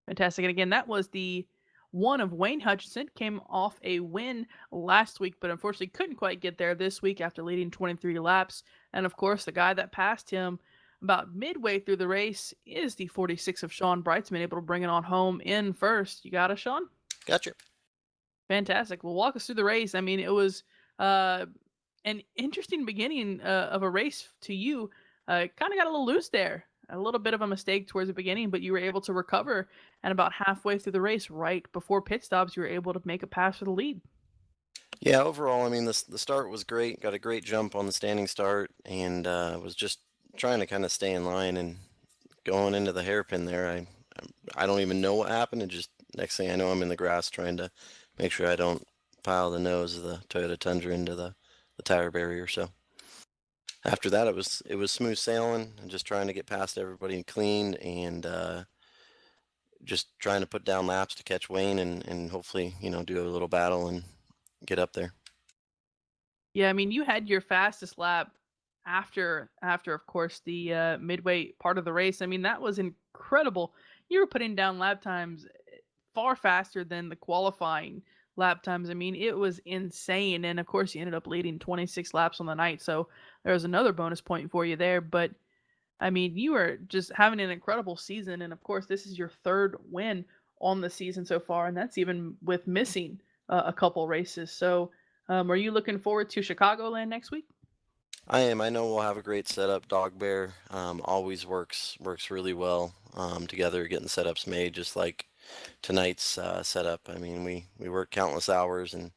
Fantastic. And again, that was the one of Wayne Hutchinson. Came off a win last week, but unfortunately couldn't quite get there this week after leading 23 laps. And of course, the guy that passed him about midway through the race is the 46 of Sean Brightsman, able to bring it on home in first. You got us, Sean? Gotcha. Fantastic. Well, walk us through the race. I mean, it was an interesting beginning of a race to you. Kind of got a little loose there. A little bit of a mistake towards the beginning, but you were able to recover. And about halfway through the race, right before pit stops, you were able to make a pass for the lead. Yeah, overall, I mean, the start was great. Got a great jump on the standing start, and was just trying to kind of stay in line. And going into the hairpin there, I don't even know what happened. And just next thing I know, I'm in the grass trying to make sure I don't pile the nose of the Toyota Tundra into the tire barrier. So after that, it was smooth sailing and just trying to get past everybody clean, and just trying to put down laps to catch Wayne, and hopefully do a little battle and get up there. Yeah, I mean, you had your fastest lap after of course the midway part of the race. I mean, that was incredible. You were putting down lap times far faster than the qualifying lap times. I mean, it was insane. And of course, you ended up leading 26 laps on the night. So there was another bonus point for you there. But I mean, you are just having an incredible season. And of course, this is your third win on the season so far. And that's even with missing a couple races. So are you looking forward to Chicagoland next week? I am. I know we'll have a great setup. Dog Bear always works really well together, getting setups made, just like tonight's setup. I mean, we worked countless hours, and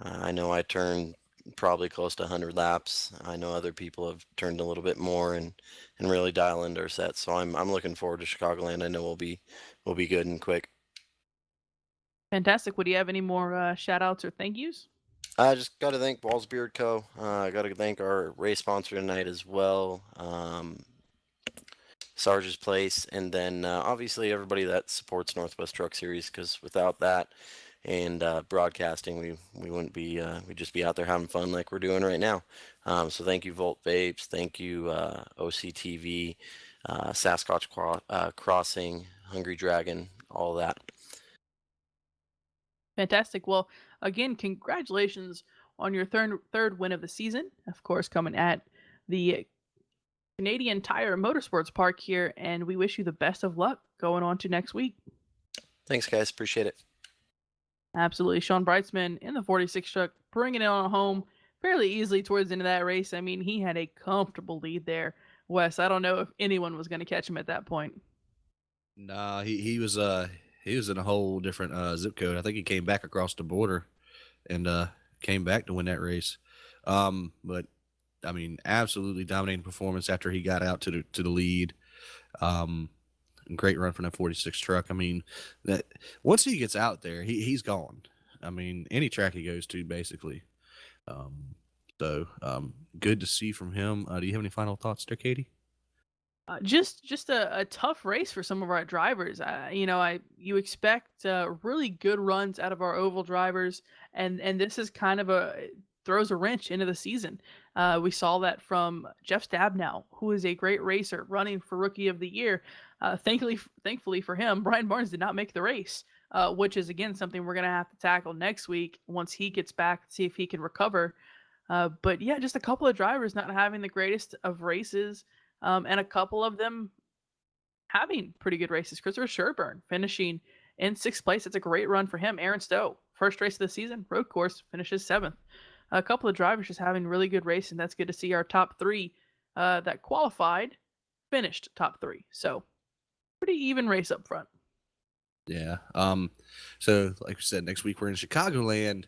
I know I turned probably close to 100 laps. I know other people have turned a little bit more and really dial into our sets. So I'm looking forward to Chicagoland. I know we'll be good and quick. Fantastic. Would you have any more shout outs or thank yous? I just got to thank Balls Beard Co. I got to thank our race sponsor tonight as well, Sarge's Place, and then obviously everybody that supports Northwest Truck Series, because without that and broadcasting, we wouldn't be we'd just be out there having fun like we're doing right now. So thank you Volt Vapes, thank you OCTV, Sasquatch Crossing, Hungry Dragon, all that. Fantastic. Well, again, congratulations on your third win of the season. Of course, coming at the Canadian Tire Motorsports Park here, and we wish you the best of luck going on to next week. Thanks, guys. Appreciate it. Absolutely. Sean Brightsman in the 46 truck, bringing it on home fairly easily towards the end of that race. I mean, he had a comfortable lead there. Wes, I don't know if anyone was going to catch him at that point. Nah, he was in a whole different zip code. I think he came back across the border and came back to win that race. But I mean, absolutely dominating performance after he got out to the lead. Great run from that 46 truck. I mean, that once he gets out there, he's gone. I mean, any track he goes to, basically. So good to see from him. Do you have any final thoughts there, Katie? Just a tough race for some of our drivers. You expect really good runs out of our oval drivers, and this is kind of throws a wrench into the season. We saw that from Jeff Stabnow, who is a great racer running for Rookie of the Year. Thankfully for him, Brian Barnes did not make the race, which is again something we're gonna have to tackle next week once he gets back, see if he can recover. But yeah, just a couple of drivers not having the greatest of races. And a couple of them having pretty good races. Christopher Sherburne finishing in 6th place. It's a great run for him. Aaron Stowe, first race of the season, road course, finishes 7th. A couple of drivers just having really good races, and that's good to see. Our top 3 that qualified finished top 3. So pretty even race up front. Yeah. So like we said, next week we're in Chicagoland.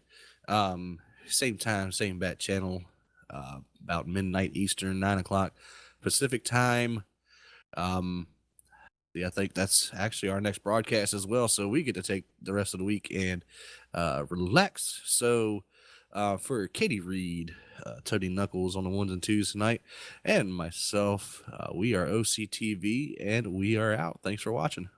Same time, same bat channel, about midnight Eastern, 9 o'clock Pacific time. I think that's actually our next broadcast as well. So we get to take the rest of the week and relax. So for Katie Reed, Tony Knuckles on the 1s and 2s tonight, and myself, we are OCTV, and we are out. Thanks for watching.